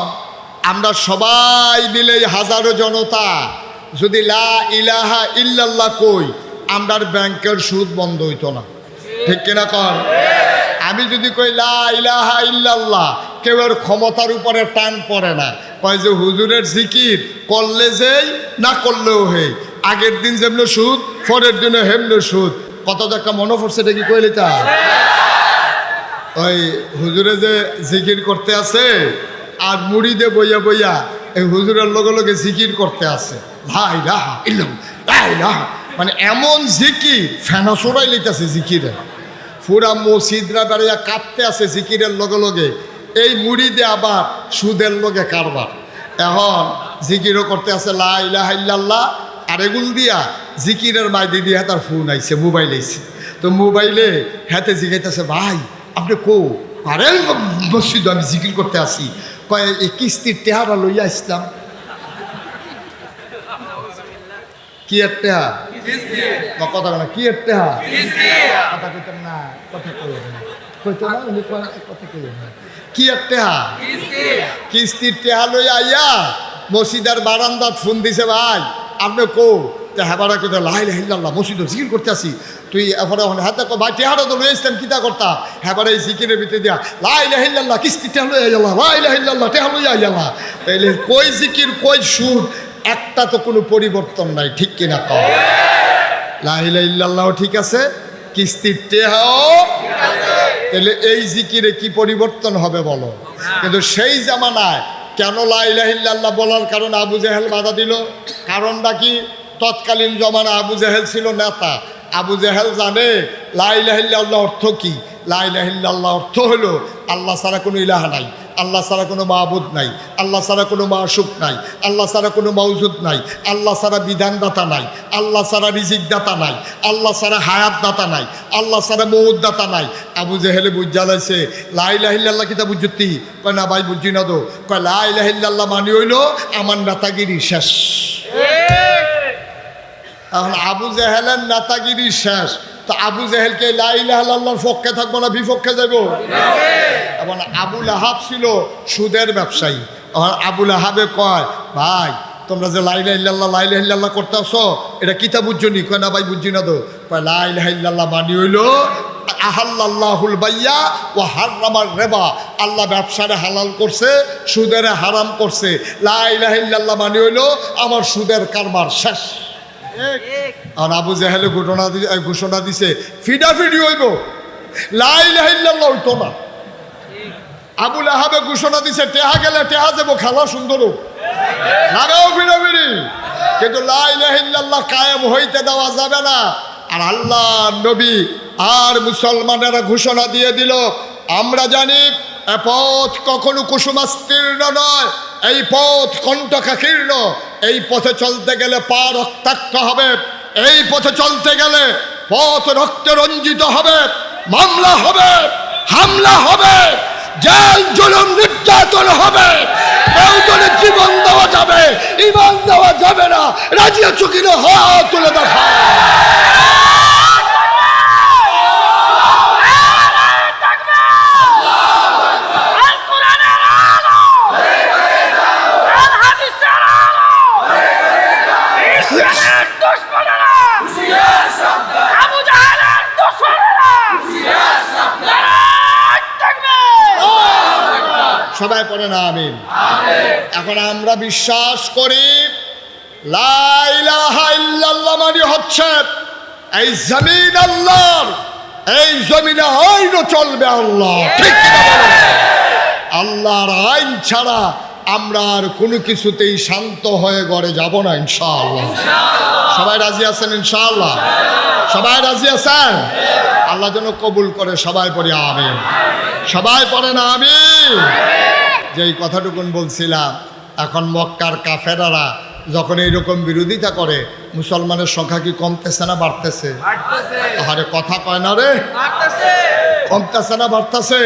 আমরা সবাই মিলে হাজারো জনতা যদি লা ইলাহা ইল্লাল্লাহ কই, আমরার ব্যাংকের সুদ বন্ধ হইতো না। ঠিক কিনা কর? আমি যদি কই লা ইলাহা ইল্লাল্লাহ, কেউ এর ক্ষমতার উপরে টান পড়ে না। কয় যে হুজুরের জিকির করলে যেই, না করলেও হেই, আগের দিন যেমন সুদ, পরের দিনে হেমনে সুদ। কত একটা মনে পড়ছে, এটা কি কইলে তা? ওই হুজুরে যে জিকির করতে আছে আর মুড়িদে বইয়া বইয়া এই হুজুরের লগে লগে জিকির করতে আছে, লা ইলাহা ইল্লাল্লাহ, লা ইলাহা, মানে এমন জিকির ফেনা সরাই লইতেছে জিকিরে, পুরা মসজিদরা বেড়াইয়া কাঁপতে আছে জিকিরের লগে লগে। এই মুড়িদে আবার সুদের লগে কারবার। এখন জিকিরও করতে আছে লা ইলাহা ইল্লাল্লাহ, আর এগুল দিয়া জিকিরের মাইদি দিয়া তার ফোন আইছে, মোবাইল আইছে। তো মোবাইলে হাতে জিগাইতেছে, ভাই আপনি কো? আরে মসজিদ আমি জিকির করতে আসি। কয় এই কিস্তির টেহারা লইয়া আসলাম। কি এর টেহা? কথা না, কি এর টেহা? কথা কইতেন না, কথা কইতেন না, কইতো না, উনি কথা কইতেন না। কি এর টেহা? কিস্তির টেহা লইয়া আইয়া মসজিদের বারান্দাত ফোন দিছে, ভাই আপনি কো? হেবারা কোথায় লা ইলাহা ইল্লাল্লাহ, মসজিদ জিকির করতে আসি। তুই এরপরে হাতে ভাই টেহারা তো লই আসতাম, কিতা করতা? হেবারে এই জিকিরের ভিতরে দিয়া লা ইলাহা ইল্লাল্লাহ, কিস্তি টেহা লইয়া গেলা, লা ইলাহা ইল্লাল্লাহ টেহা লইয়া গেলা। তাইলে কই জিকির কই সুর, একটা তো কোনো পরিবর্তন নাই। ঠিক কিনা কও? লা ইলাহা ইল্লাল্লাহ ঠিক আছে, কিস্তির টেহাও। তাহলে এই জিকিরে কি পরিবর্তন হবে বলো? কিন্তু সেই জামানায় কেন লা ইলাহা ইল্লাল্লাহ বলার কারণে আবু জেহেল বাধা দিল? কারণটা কি? তৎকালীন জমানা আবু জেহেল ছিল নেতা। আবু জেহেল জানে লা ইলাহা ইল্লাল্লাহ অর্থ কি। লা ইলাহা ইল্লাল্লাহ অর্থ হলো আল্লাহ ছাড়া কোনো ইলাহা নাই, আল্লাহ ছাড়া কোনো মাবুদ নাই, আল্লাহ ছাড়া কোনো মাশুক নাই, আল্লাহ ছাড়া কোনো মাউজুদ নাই, আল্লাহ ছাড়া বিধানদাতা নাই, আল্লাহ ছাড়া রিজিকদাতা নাই, আল্লাহ ছাড়া হায়াতদাতা নাই, আল্লাহ ছাড়া মৌদাতা নাই। আবু জেহেলে বুঝালাইছে লা ইলাহা ইল্লাল্লাহ কিতা বুঝতি? কয় না ভাই বুঝি না তো। কয় লা ইলাহা ইল্লাল্লাহ মানে হইল আমার নেতাগিরি শেষ। এখন আবু জেহেলের নেতাগিরি শেষ, তো আবু জেহেলকে লা ইলাহা ইল্লাল্লাহর পক্ষে থাকবো না বিপক্ষে যাব? এবং আবু লাহাব ছিল সুদের ব্যবসায়ী। আবু লাহাবে কয়, ভাই তোমরা যে লা ইলাহা ইল্লাল্লাহ করতেছো, এটা কিতা বুঝছো নি? কয় না ভাই বুঝছি না তো। কয় লা ইলাহা ইল্লাল্লাহ মানে হইল আহাল্লাহুল বাইয়া ও হারামার রেবা, আল্লাহ ব্যবসারে হালাল করছে, সুদেরে হারাম করছে। লা ইলাহা ইল্লাল্লাহ মানে হইল আমার সুদের কারবার শেষ। আর আবু জেহেলে ঘোষণা দিছে ফিডাফিডি হইব, লা ইলাহা ইল্লাল্লাহ হইতো না। আবুল আহাবে ঘোষণা দিছে টেহা গেলে টেহা যাবো, খেলা সুন্দর হোক, লাগাও বিড়াবিড়ি, কিন্তু লা ইলাহা ইল্লাল্লাহ কায়েম হইতে দেওয়া যাবে না। আর আল্লাহ নবী আর মুসলমানেরা ঘোষণা দিয়ে দিল, আমরা জানি এ পথ কখনো কুসুমাস্তীর্ণ নয়, এই পথ কণ্টকাকীর্ণ, এই পথে চলতে গেলে পা রক্তাক্ত হবে, এই পথে চলতে গেলে পথ রক্তে রঞ্জিত হবে, মামলা হবে, হামলা হবে, জেল জুলুম নির্যাতন হবে, কেউজনের জীবন দেওয়া যাবে, ইমান দেওয়া যাবে না। রাজি আছো কিনা হাত তুলে দেখা। সবাই পড়ে না আমিন। এখন আমরা বিশ্বাস করি লা ইলাহা ইল্লাল্লাহ মানে হচ্ছে এই জমিন আল্লাহর, এই জমিনে আইন চলবে আল্লাহ, ঠিক না বলো? আল্লাহর আইন ছাড়া আমরা আর কোনো কিছুতেই শান্ত হয়ে ঘরে যাব না ইনশাআল্লাহ। সবাই রাজি আছেন ইনশাআল্লাহ? সবাই রাজি আছেন? আল্লাহ যেন কবুল করে। সবাই পড়ে আমিন। সবাই পড়ে না আমিন। যেই কথাটুকুন বলছিলাম, এখন মক্কার কাফেরারা যখন এইরকম বিরোধিতা করে, মুসলমানের সংখ্যা কি কমতেছে না বাড়তেছে? আরে কথা কয় না রে, কমতেছে না বাড়তেছে?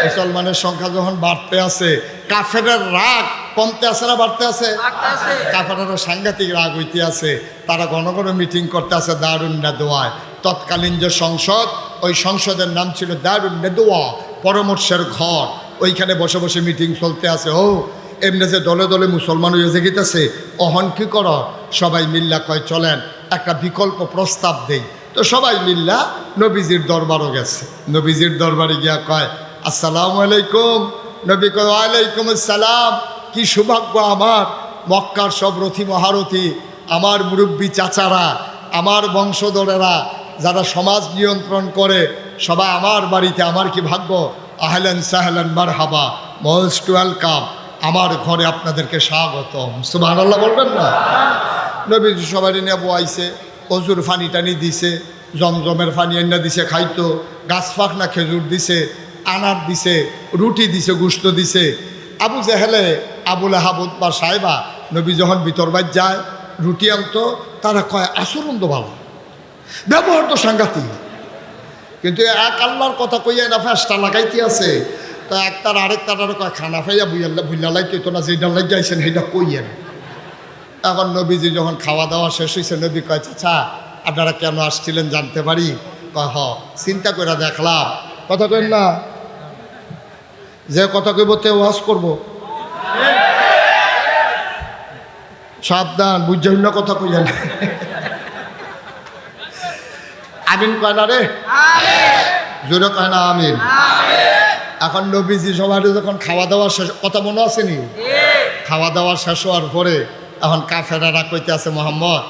মুসলমানের সংখ্যা যখন বাড়তে আছে, কাফেরের রাগ কমতে আছে না বাড়তে আছে? কাফেরের সাংঘাতিক রাগ হইতে আছে। তারা ঘন ঘন মিটিং করতে আছে দারুন নেদোয়ায়। তৎকালীন যে সংসদ, ওই সংসদের নাম ছিল দারুন নেদোয়া, পরামর্শের ঘর। ওইখানে বসে বসে মিটিং চলতে আছে। ও এমনি যে দলে দলে মুসলমান হয়ে যেতেছে, অহন কি কর? সবাই মিল্লা কয় চলেন একটা বিকল্প প্রস্তাব দেই। তো সবাই মিল্লা নবীজির দরবারও গেছে। নবীজির দরবারে গিয়া কয় আসসালামু আলাইকুম। নবী কয় ওয়ালাইকুম আসসালাম। কি সৌভাগ্য আমার, মক্কার সব রথী মহারথী, আমার মুরব্বী চাচারা, আমার বংশধরেরা যারা সমাজ নিয়ন্ত্রণ করে, সবাই আমার বাড়িতে। আমার কি ভাগ্য। আহলান সাহলান মারহাবা, মোস্ট ওয়েলকাম, আমার ঘরে আপনাদেরকে স্বাগতম। সুবহানাল্লাহ বলবেন না? নবী সবাই নিয়ে বয়াইছে, অজুর পানি টানি দিছে, জমজমের পানি এনে দিছে খাইতো, গাছ পাক না খেজুর দিছে, আনার দিছে, রুটি দিছে, গোশত দিছে। আবু জেহেলে, আবুল আহাব বা সাহেবা নবী যখন ভিতর বাইর যায়, রুটি আনতো, তারা কয় আচরণ তো ভালো, ব্যবহার তো সাংঘাতিক, কিন্তু এক আল্লাহর কথা কইয়া না ফেসটা লাগাইতে আছে। তো একটার আরেকটার কয় খানা ফাইয়া ভুইলা লাইতে তো না, যেটা লাগ যাইছেন সেটা কইয়েন। এখন নবীজি যখন খাওয়া দাওয়া শেষ হয়েছে, নবী কয় চাচা আপনারা কেন আসছিলেন জানতে পারি? কয় হ, চিন্তা করে দেখলাম। কথা কইন না, যে কথা কইব তে ওয়াজ করব। সাবধান, বুঝছেন না কথা কইয়া না। আমিন কয় না রে, জোরে কয় না আমিন। এখন নবীজি সবাই যখন খাওয়া দাওয়া শেষ, কথা মনে আসেনি? খাওয়া দাওয়া শেষ হওয়ার পরে এখন কাফেরারা কইতে আছে মোহাম্মদ,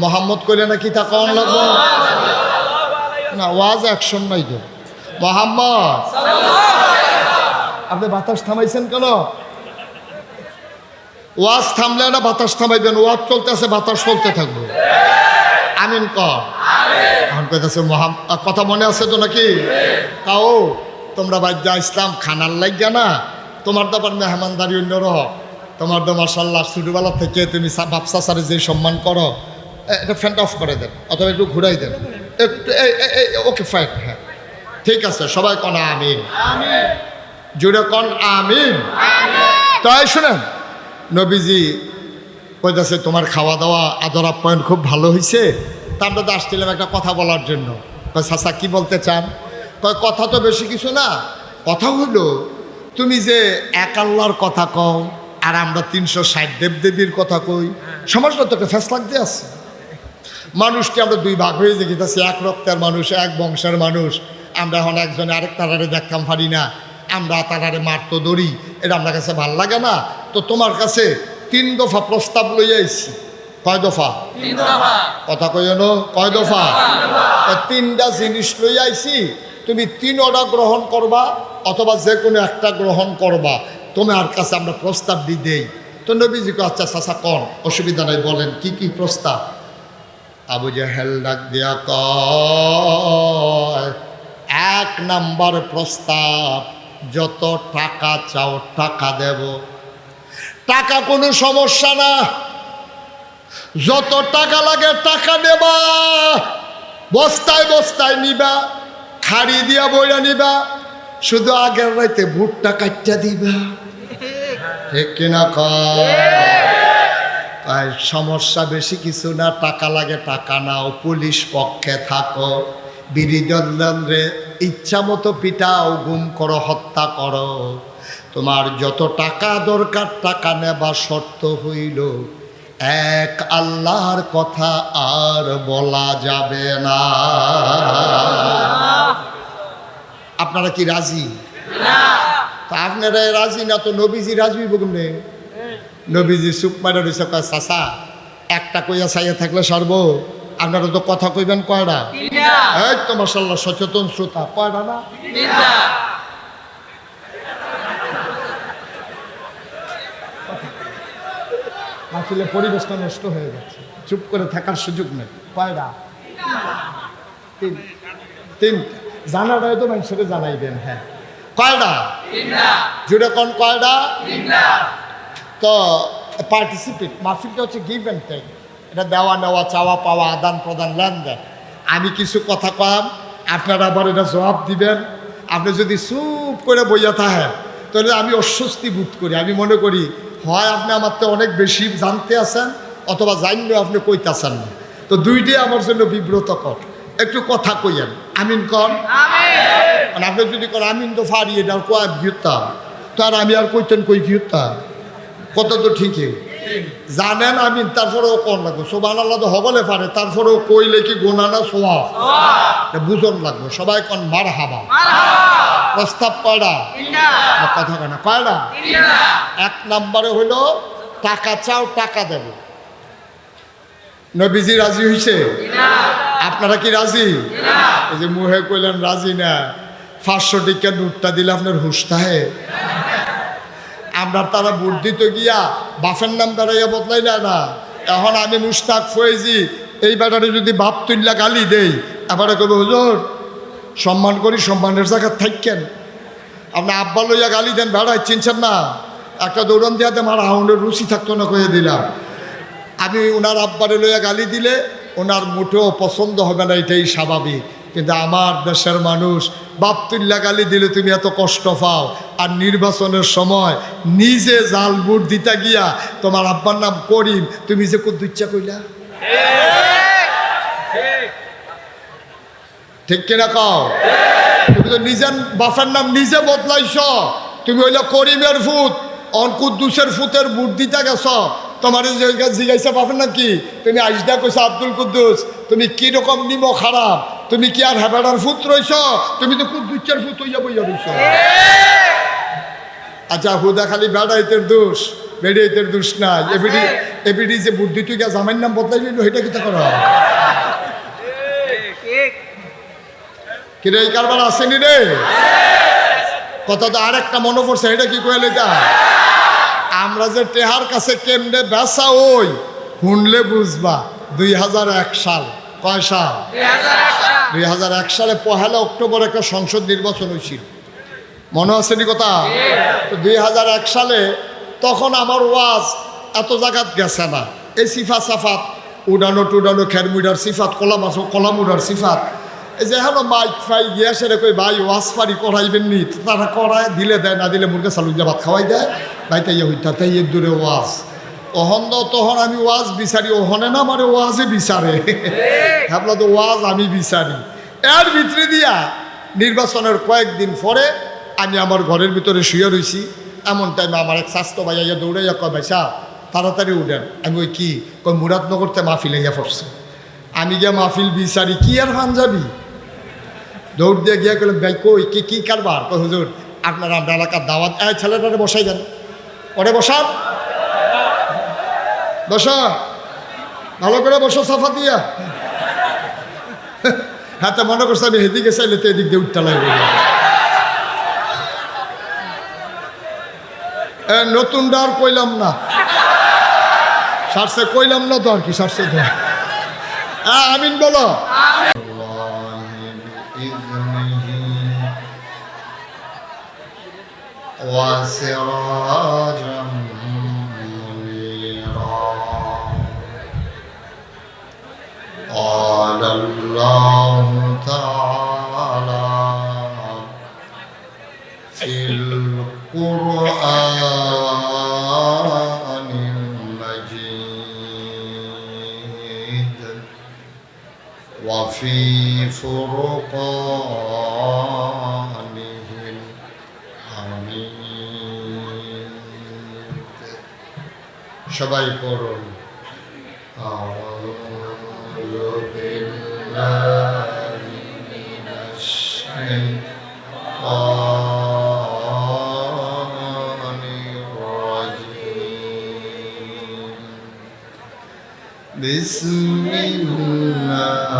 মোহাম্মদ কইলে নাকি তা কম লাগবো না, ওয়াজ অ্যাকশন নাই তো। মোহাম্মদ, আপনি বাতাস থামাইছেন কেন? ওয়াজ থামলে না বাতাস থামাইবেন, ওয়াজ চলতে আছে, বাতাস চলতে থাকবে। আমিন কর। এখন কইতেছে কথা মনে আছে তো নাকি? তাও তোমরা বাজ্যা ইসলাম খানার লাগিয়া না, তোমার তো আবার মেহমানদারি অন্য রহ। তোমার তো মাশাআল্লাহ ছোটবেলা থেকে তুমি বাপসা সারে যে সম্মান করো, এটা ফ্যান্ট অফ করে দেন অথবা একটু ঘুরাই দেন একটু। ওকে ফাইন, হ্যাঁ ঠিক আছে। সবাই কন আমিন, জুড়ে কন আমিন। তাই শুনেন, নবীজি কইতাছে তোমার খাওয়া দাওয়া আদর আপ্যায়ন খুব ভালো হয়েছে। তা আমরা তো আসছিলাম একটা কথা বলার জন্য। চাচা কি বলতে চান? কয় কথা তো বেশি কিছু না, কথা হলো তুমি যে এক আল্লাহর কথা কও আর আমরা 360 দেবদেবীর কথা কই, সমাজটা তো একটা ফেসলা দিয়ে আছে। মানুষকে আমরা দুই ভাগ হয়ে যে গেছি, এক রক্তের মানুষ, এক বংশের মানুষ। আমরা এখন একজনে আরেক তারারে দেখতাম পারি না, আমরা তারারে মারতো দড়ি, এটা আমার কাছে ভাল লাগে না। তো তোমার কাছে 3 দফা প্রস্তাব লইয়া আইছি, কয় দফা? কথা কইনো কয় দফা? তিনটা জিনিস লই আইছি, তুমি তিনটা গ্রহণ করবা অথবা যে কোনো একটা গ্রহণ করবা। তোমার কাছে আমরা প্রস্তাব দেই। তো নবীজিকে আচ্ছা চাচা কন, অসুবিধা নাই, বলেন কি কি প্রস্তাব? আবু জেহেল ডাক দিয়া কয়, এক নাম্বার প্রস্তাব, যত টাকা চাও টাকা দেব। টাকা কোনো সমস্যা না, যত টাকা লাগে টাকা নেবা, বস্তায় বস্তায় নিবা, খাড়ি দিয়া বইরা নিবা, শুধু আগের রাইতে ভুট্টা কাটটা দিবা। ঠিক কিনা কয়? সমস্যা বেশি কিছু না, টাকা লাগে টাকা নাও, পুলিশ পক্ষে থাকো, বিরোধীরে ইচ্ছা মতো পিটাও, গুম করো, হত্যা করো, তোমার যত টাকা দরকার টাকা নেবা, শর্ত হইল এক আল্লাহর কথা আর বলা যাবে না। আপনারা কি রাজি? তা আপনারা রাজি না তো নবীজি রাজি হইব কেমনে? নবীজি চুপ মারা রয়েছে, কয় চাচা একটা কইয়া চাইয়া থাকলে সারবো, আপনারা তো কথা কইবেন কয়টা? এই তো মাশাআল্লাহ সচেতন শ্রোতা, কয়টা না? আসলে পরিবেশটা নষ্ট হয়ে যাচ্ছে, চুপ করে থাকার সুযোগ নেই। কয়টা? তিন। জানাটা তো মানুষের জানাইবেন। হ্যাঁ, কয়টা? জুড়ে কোন কয়টা? তো পার্টিসিপেট, মাহফিলটা হচ্ছে গিভ অ্যান্ড টেক, এটা দেওয়া নেওয়া, চাওয়া পাওয়া, আদান প্রদান, লেনদেন। আমি কিছু কথা কম, আপনারা আবার এটা জবাব দিবেন। আপনি যদি চুপ করে বইয়া থাকেন তাহলে আমি অস্বস্তি বোধ করি। আমি মনে করি হয় আপনি আমার তো অনেক বেশি জানতে আছেন, অথবা জানলেও আপনি কইতাছেন না। তো দুইটাই আমার জন্য বিব্রতকর। একটু কথা কইয়েন, আমিন কন। মানে আপনি যদি করেন আমিন তো ফারি, এটা কয় ভিউতা, তো আর আমি আর কইতেন কই ভিউতা, কত তো ঠিকই জানেন আমিন, তারপরেও কোন লাগবে। সুবহানাল্লাহ তো হবলে পারে, তারপরেও কইলে কি গোনা না সওয়াব, বুঝন লাগবে। সবাই কোন মারহাবা। প্রস্তাব কয়টা? কথা কেনা কয়টা? এক নম্বরে হইল টাকা চাও টাকা দেব। নবীজি রাজি হইছে? আপনারা কি রাজি? এই যে মুহে কইলেন রাজি না, 500 টিকা নোটটা দিলে আপনার হুশ থাকে? আমরা তারা ভোট দিতে গিয়া বাপের নাম বেড়াইয়া বদলাই না। এখন আমি মুশতাক ফয়েজি এই বেটারে যদি বাপ তুল্লা গালি দেই, এবারে কবে হুজুর সম্মান করি, সম্মানের জায়গায় থাকেন। আপনি আব্বা লইয়া গালি দেন, বেড়াই চিনছেন না, একটা দৌড়ন দিয়াতে আমার হাউন্ডের রুচি থাকতো না কয়ে দিলাম। আমি ওনার আব্বারে লইয়া গালি দিলে ওনার মুঠেও পছন্দ হবে না, এটাই স্বাভাবিক। কিন্তু আমার দেশের মানুষ বাপতুল্লা গালি দিলে তুমি এত কষ্ট পাও, আর নির্বাচনের সময় নিজে জাল ভোট দিতে গিয়া তোমার আব্বার নাম করিম, তুমি যে কত ইচ্ছা কইলা। ঠিক কিনা কও? তুমি তো নিজের বাপের নাম নিজে বদলাইছ। তুমি হইলো করিমের ফুত, কুদ্দুসের ফুতের ভোট দিতে গেছ। তোমার জিজ্ঞাসা বাপের নাম কি, তুমি আইসদা কইছো আব্দুল কুদ্দুস। তুমি কিরকম নিম খারাপ, তুমি কি আর হেবাডার ফুত রইছ? তুমি তো কুদ্দুসের ফুত হইয়া বইয়া রইছ। আচ্ছা হুদা খালি বেড়াইতের দোষ, বেড়াইতের দোষ নাই। এবিডি যে বুদ্ধি তুই গা জামাইয়ের নাম বদলাই নিল, সেটা কিতা করা কিরে? এই কারবার আসেনি রে কথা তো। আর একটা মনে পড়ছে, এটা কি কয়ে লেখা, আমরা যে টেহার কাছে কেমনে বেচা ওই শুনলে বুঝবা। 2001 সাল, কয় সাল? 2001 সালে 1 অক্টোবর একটা সংসদ নির্বাচন হয়েছিল, মনে আসেনি কথা? তো 2001 সালে তখন আমার ওয়াজ এত জায়গাত গেছে না। এই সিফাত সাফাত উডানো টুডানো, খেরমুডার সিফাত, কলামুডার সিফাত, এই যে এখন মাইক ফাই গিয়া সেরে কই ভাই ওয়াজ ফারি করাইবেন নি, তারা করায় দিলে দেয়, না দিলে মুরগা চালু দিয়ে ভাত খাওয়াই দেয়। ভাই তাই হইতা তাই দূরে ওয়াজ অহন তখন আমি ওয়াজ বিচারি, ওহনে না মানে ওয়াজে বিচারে। ভাবলা তো ওয়াজ আমি বিচারি। এর ভিতরে দিয়া নির্বাচনের কয়েকদিন পরে আমি আমার ঘরের ভিতরে শুয়ে রয়েছি। এমন টাইমে আমার এক স্বাস্থ্য ভাইয়া দৌড়াইয়া কয় ভাই সাহ তাড়াতাড়ি উঠেন। আমি ওই কি কই মুরাদনগরতে মাহফিল হইয়া পড়ছে। আমি গিয়া মাহফিল বিচারি, কি আর পাঞ্জাবি দৌড় দিয়ে গিয়া গেলাম, ভাই কই কি কারবার? কই হুজুর আপনার আমরা এলাকার দাওয়াত। ছেলেটারে বসাই দেন, ওরে বসান, বস। ভালো করে বসো সাফা দিয়া। হ্যাঁ, তো মনে করছে আমি এদিকে চাইলে তো এদিক দিয়ে উঠতে লাগবে। নতুন আর কইলাম না, সারসে কইলাম না তো আর কি, সারসে তো। আমিন বলো। وسراجا منيرا قال الله تعالى في القرآن المجيد وفي فرقانه الحميد সবাই পড়ুন أعوذ بالله من الشيطان الرجيم بسم الله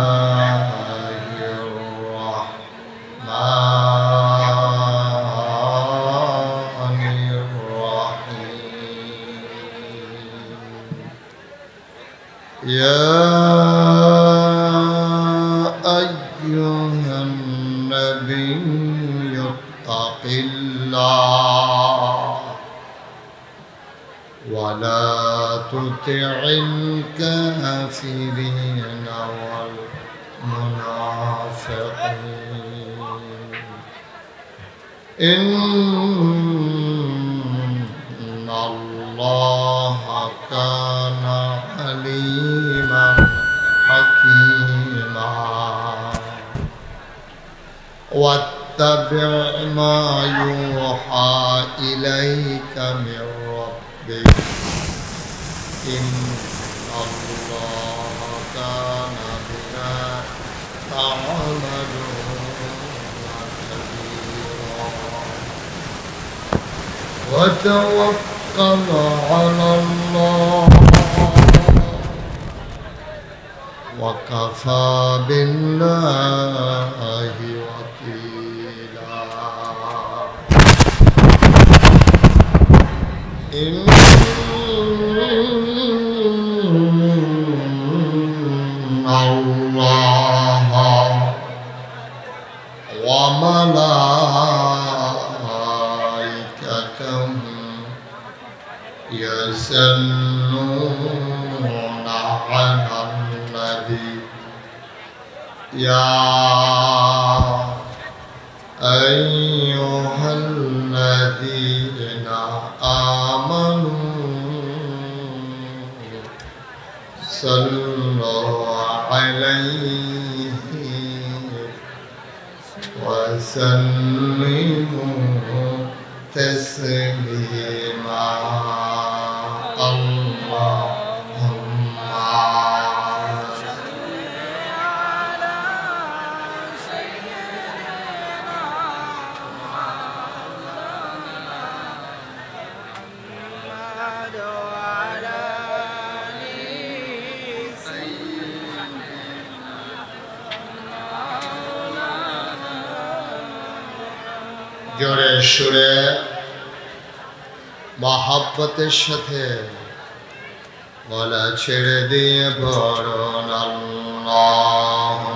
الرحمن الرحيم يا أيها النبي اتق الله ولا تطع الكافرين والمنافقين إن الله كان عليما حكيما واتبع ما يوحى إليك من ربك إن الله كان بما تعملون خبيرا وتوكل على الله وكفى بالله وكيلا إن الله وملائكته يصلون على النبي يا أيها الذين آمنوا صلوا عليه وسلموا تسليما اللهم জোরে সুরে মহব্বতের সাথে গলা ছেড়ে দিয়ে পড়ুন আল্লাহুম্মা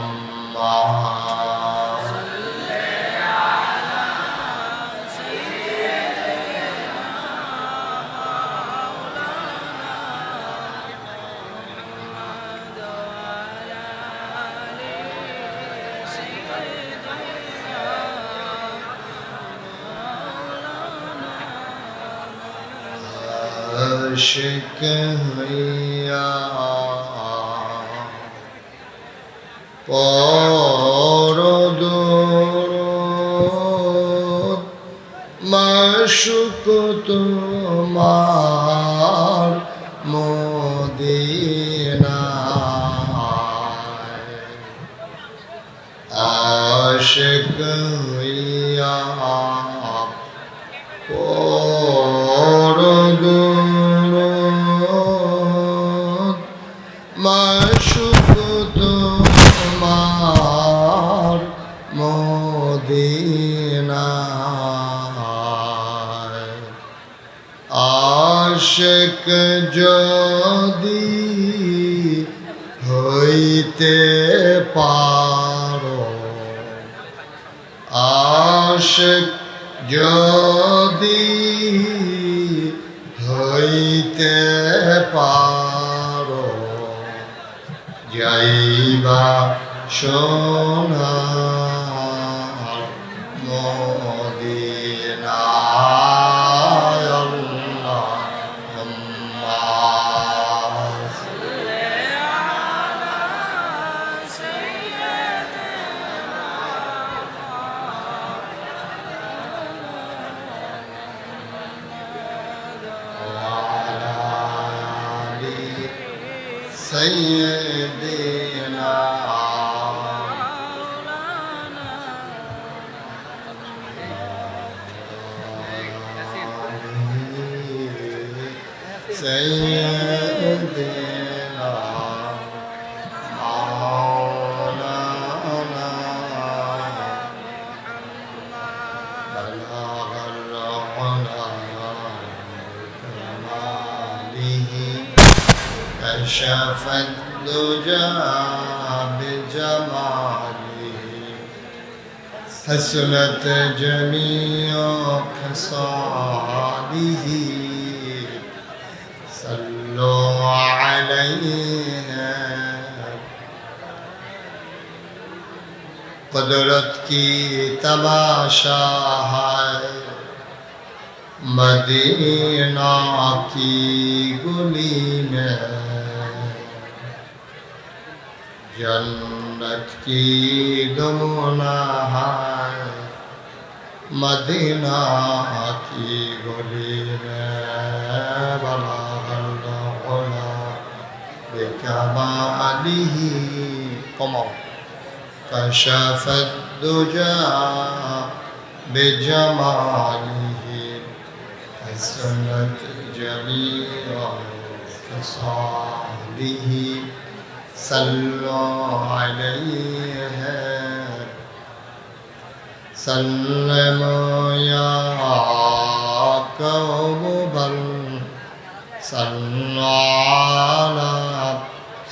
আশিক হইয়া পড় দুরূদ মাশুক তোমার মদিনায় আশিক হইয়া পড় দুরূদ আশিক যদি হইতে পারো, আশিক যদি হইতে পারো, যাইবা সোনার মদিনায়। আল্লাহুম্মা سيدنا سيدنا مولانا بلغ العلا بكماله كشف الدجى بجماله حسنت جميع خصاله صلوا عليه قدرت کی تماشا ہے مدینہ کی گلی میں جنت کی نمونہ ہے مدینہ کی گلی میں بلغ العلا بکمالہ قمر كشف الدجى بجماله حسنت جميع خصاله صلوا عليه سلموا يا قوم بل صلوا على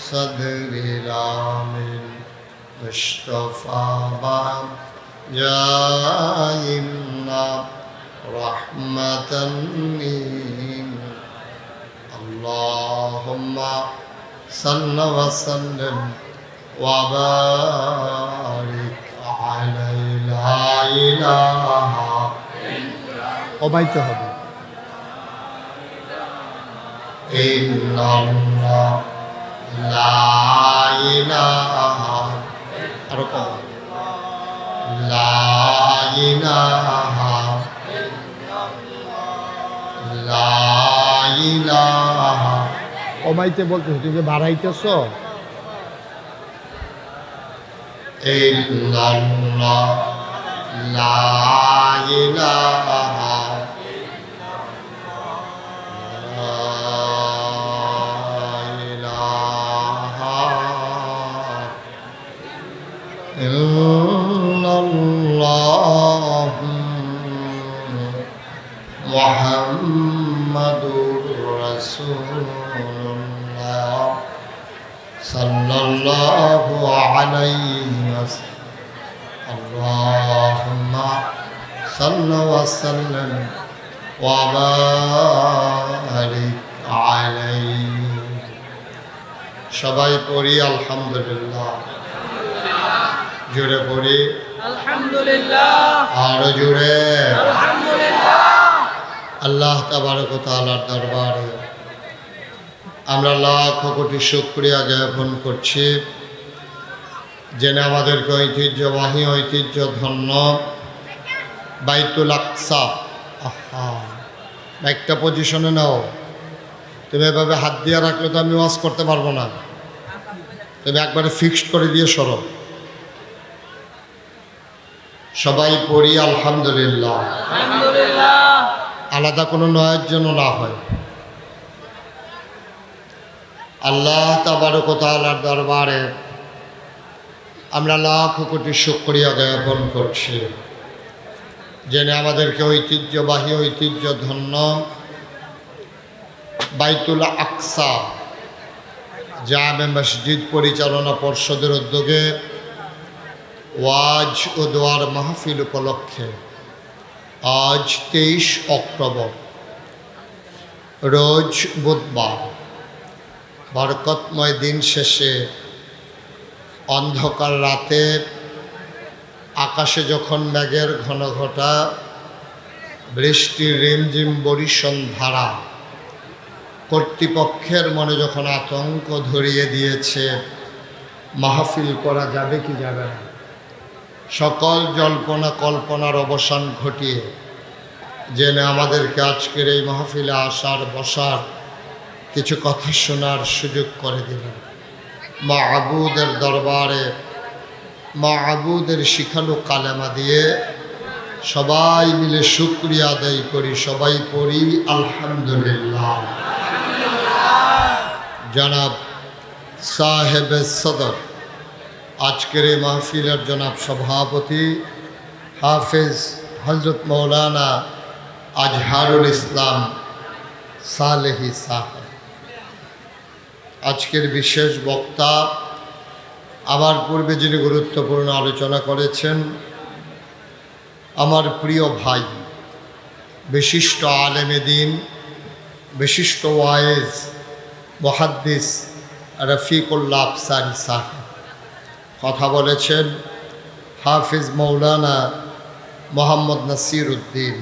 صدر العامل مصطفى باب جايمنا رحمة من اللهم صل وسلم وبارك عليه لا إله কমাইতে হবে। إلا الله لا إله আরো কম লা ইলাহা লা ইলাহা কমাইতে বলতে তুমি যে বাড়াইতেছো ইল্লাল্লাহ লা ইলাহা ইল্লাল্লাহ মুহাম্মাদুর রাসূলুল্লাহ সাল্লাল্লাহু আলাইহি ওয়াসাল্লাম আল্লাহুম্মা সাল্লি ওয়া সাল্লিম ওয়া বারিক আলাইহি। সবাই পড়ি আলহামদুলিল্লাহ, জোরে পড়ি আলহামদুলিল্লাহ, আরো জোরে আলহামদুলিল্লাহ। আল্লাহ তাবারক ওয়া তাআলার দরবারে আমরা লাখ কোটি শুকরিয়া জ্ঞাপন করছি, জেনে আমাদেরকে ঐতিহ্যবাহী ঐতিহ্য ধন্য বাইতুল আকসা। আহা, একটা পজিশনে নাও, তুমি এভাবে হাত দিয়ে রাখলে তো আমি ওয়াজ করতে পারবো না, তুমি একবারে ফিক্সড করে দিয়ে সরো। সবাই পড়ি আলহামদুলিল্লাহ, আলহামদুলিল্লাহ। আলাদা কোনো নয়ের জন্য না হয়। আল্লাহ তাবারক ওয়া তাআলার দরবারে আমরা লাখ কোটি শুকরিয়া জ্ঞাপন করছি, জেনে আমাদেরকে ঐতিহ্যবাহী ঐতিহ্য ধন্য বাইতুল আকসা জামে মসজিদ পরিচালনা পর্ষদের উদ্যোগে ওয়াজ ও দোয়ার মাহফিল উপলক্ষে আজ 23 অক্টোবর রোজ বুধবার বরকতময় দিন শেষে অন্ধকার রাতে আকাশে যখন মেঘের ঘন ঘটা বৃষ্টির রিমঝিম বরিশন ধারা কর্তৃপক্ষের মনে যখন আতঙ্ক ধরিয়ে দিয়েছে মাহফিল করা যাবে কি যাবে না, সকল জল্পনা কল্পনার অবসান ঘটিয়ে জেনে আমাদেরকে আজকের এই মাহফিলে আসার বসার কিছু কথা শোনার সুযোগ করে দিলেন। মাহবুদের দরবারে মাহবুদের শিখানো কালেমা দিয়ে সবাই মিলে শুকরিয়া আদায় করি, সবাই পড়ি আলহামদুলিল্লাহ। জনাব সাহেবে সদর আজকের এই মাহফিলের জনাব সভাপতি হাফেজ হজরত মৌলানা আজহারুল ইসলাম সালেহি সাহেব, আজকের বিশেষ বক্তা আমার পূর্বে যিনি গুরুত্বপূর্ণ আলোচনা করেছেন আমার প্রিয় ভাই বিশিষ্ট আলেমে দ্বীন, বিশিষ্ট ওয়াইজ মুহাদ্দিস রফিকুল্লাহ আফসারী সাহেব। কথা বলেছেন হাফিজ মৌলানা মোহাম্মদ নাসির উদ্দিন,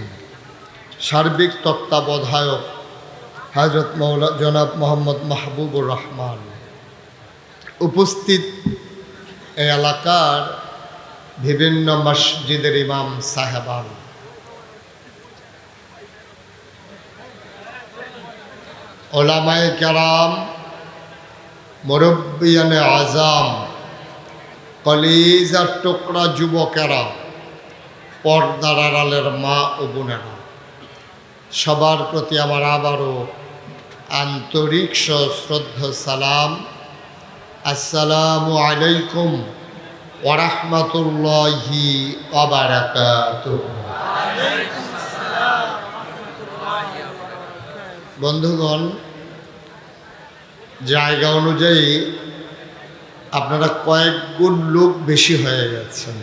সার্বিক তত্ত্বাবধায়ক হজরত জনাব মোহাম্মদ মাহবুবুর রহমান। উপস্থিত এই এলাকার বিভিন্ন মসজিদের ইমাম সাহেবান, ওলামায়ে কেরাম, মুরব্বিয়ানে আজাম, কলিজার টুকরা যুবকেরা, পর্দার আড়ালের মা ও বোনেরা, সবার প্রতি আমার আবারও আন্তরিক সশ্রদ্ধ সালাম। আসসালামু আলাইকুম ওয়া রাহমাতুল্লাহি ওয়া বারাকাতুহু। বন্ধুগণ, জায়গা অনুযায়ী আপনারা কয়েক গুণ লোক বেশি হয়ে গেছেন।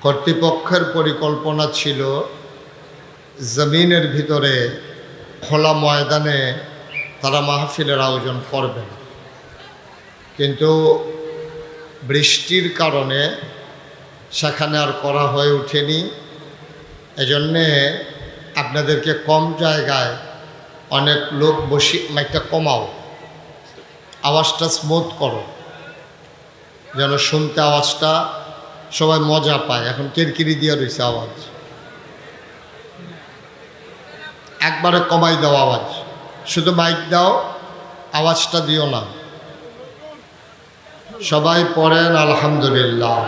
কর্তৃপক্ষের পরিকল্পনা ছিল জমিনের ভিতরে খোলা ময়দানে তারা মাহফিলের আয়োজন করবেন, কিন্তু বৃষ্টির কারণে সেখানে আর করা হয়ে ওঠেনি। এজন্যে আপনাদেরকে কম জায়গায় অনেক লোক বসি, মাইকটা কমাও, আওয়াজটা স্মুথ করো যেন শুনতে আওয়াজটা সবাই মজা পায়। এখন কিরকিরি দিয়ে রয়েছে আওয়াজ, একবারে কমাই দাও আওয়াজ, শুধু মাইক দাও, আওয়াজটা দিও না। সবাই পড়েন আলহামদুলিল্লাহ।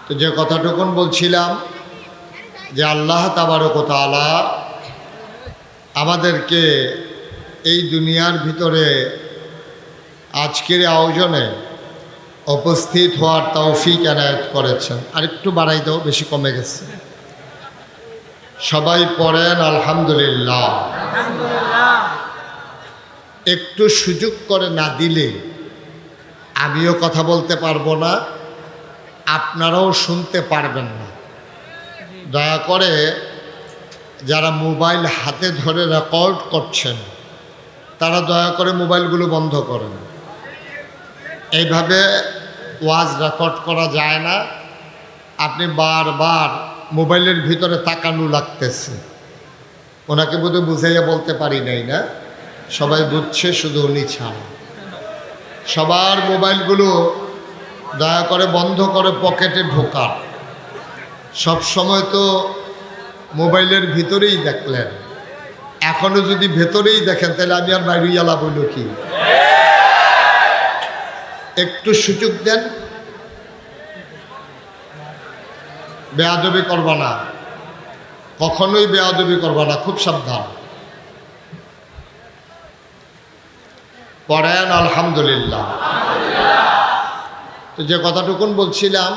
তো যে কথাটুকুন বলছিলাম যে আল্লাহ তাবারক ওয়া তাআলা আমাদেরকে এই দুনিয়ার ভিতরে আজকের আয়োজনে উপস্থিত হওয়ার তৌফিক এনায়েত করেছেন। আরেকটু বাড়াই দাও, বেশি কমে গেছে। সবাই পড়েন আলহামদুলিল্লাহ। একটু সুযোগ করে না দিলে আমিও কথা বলতে পারবো না, আপনারাও শুনতে পারবেন না। দয়া করে যারা মোবাইল হাতে ধরে রেকর্ড করছেন তারা দয়া করে মোবাইলগুলো বন্ধ করেন। এইভাবে ওয়াজ রেকর্ড করা যায় না। আপনি বারবার মোবাইলের ভিতরে তাকানো লাগতেছে। ওনাকে বোধহয় বুঝাইয়া বলতে পারি নাই না, সবাই বুঝছে, শুধু উনি ছাড়া। সবার মোবাইলগুলো দয়া করে বন্ধ করে পকেটে ঢোকান। সব সময় তো মোবাইলের ভিতরেই দেখলেন, এখনো যদি ভেতরেই দেখেন তাহলে আমি আর বাইরে ইয়ালা বলল কি? একটু সুযোগ দেন, বেয়াদবি করবা না, কখনোই বেয়াদবি করবা না, খুব সাবধান। পড়েন আলহামদুলিল্লাহ। তো যে কথাটুকুন বলছিলাম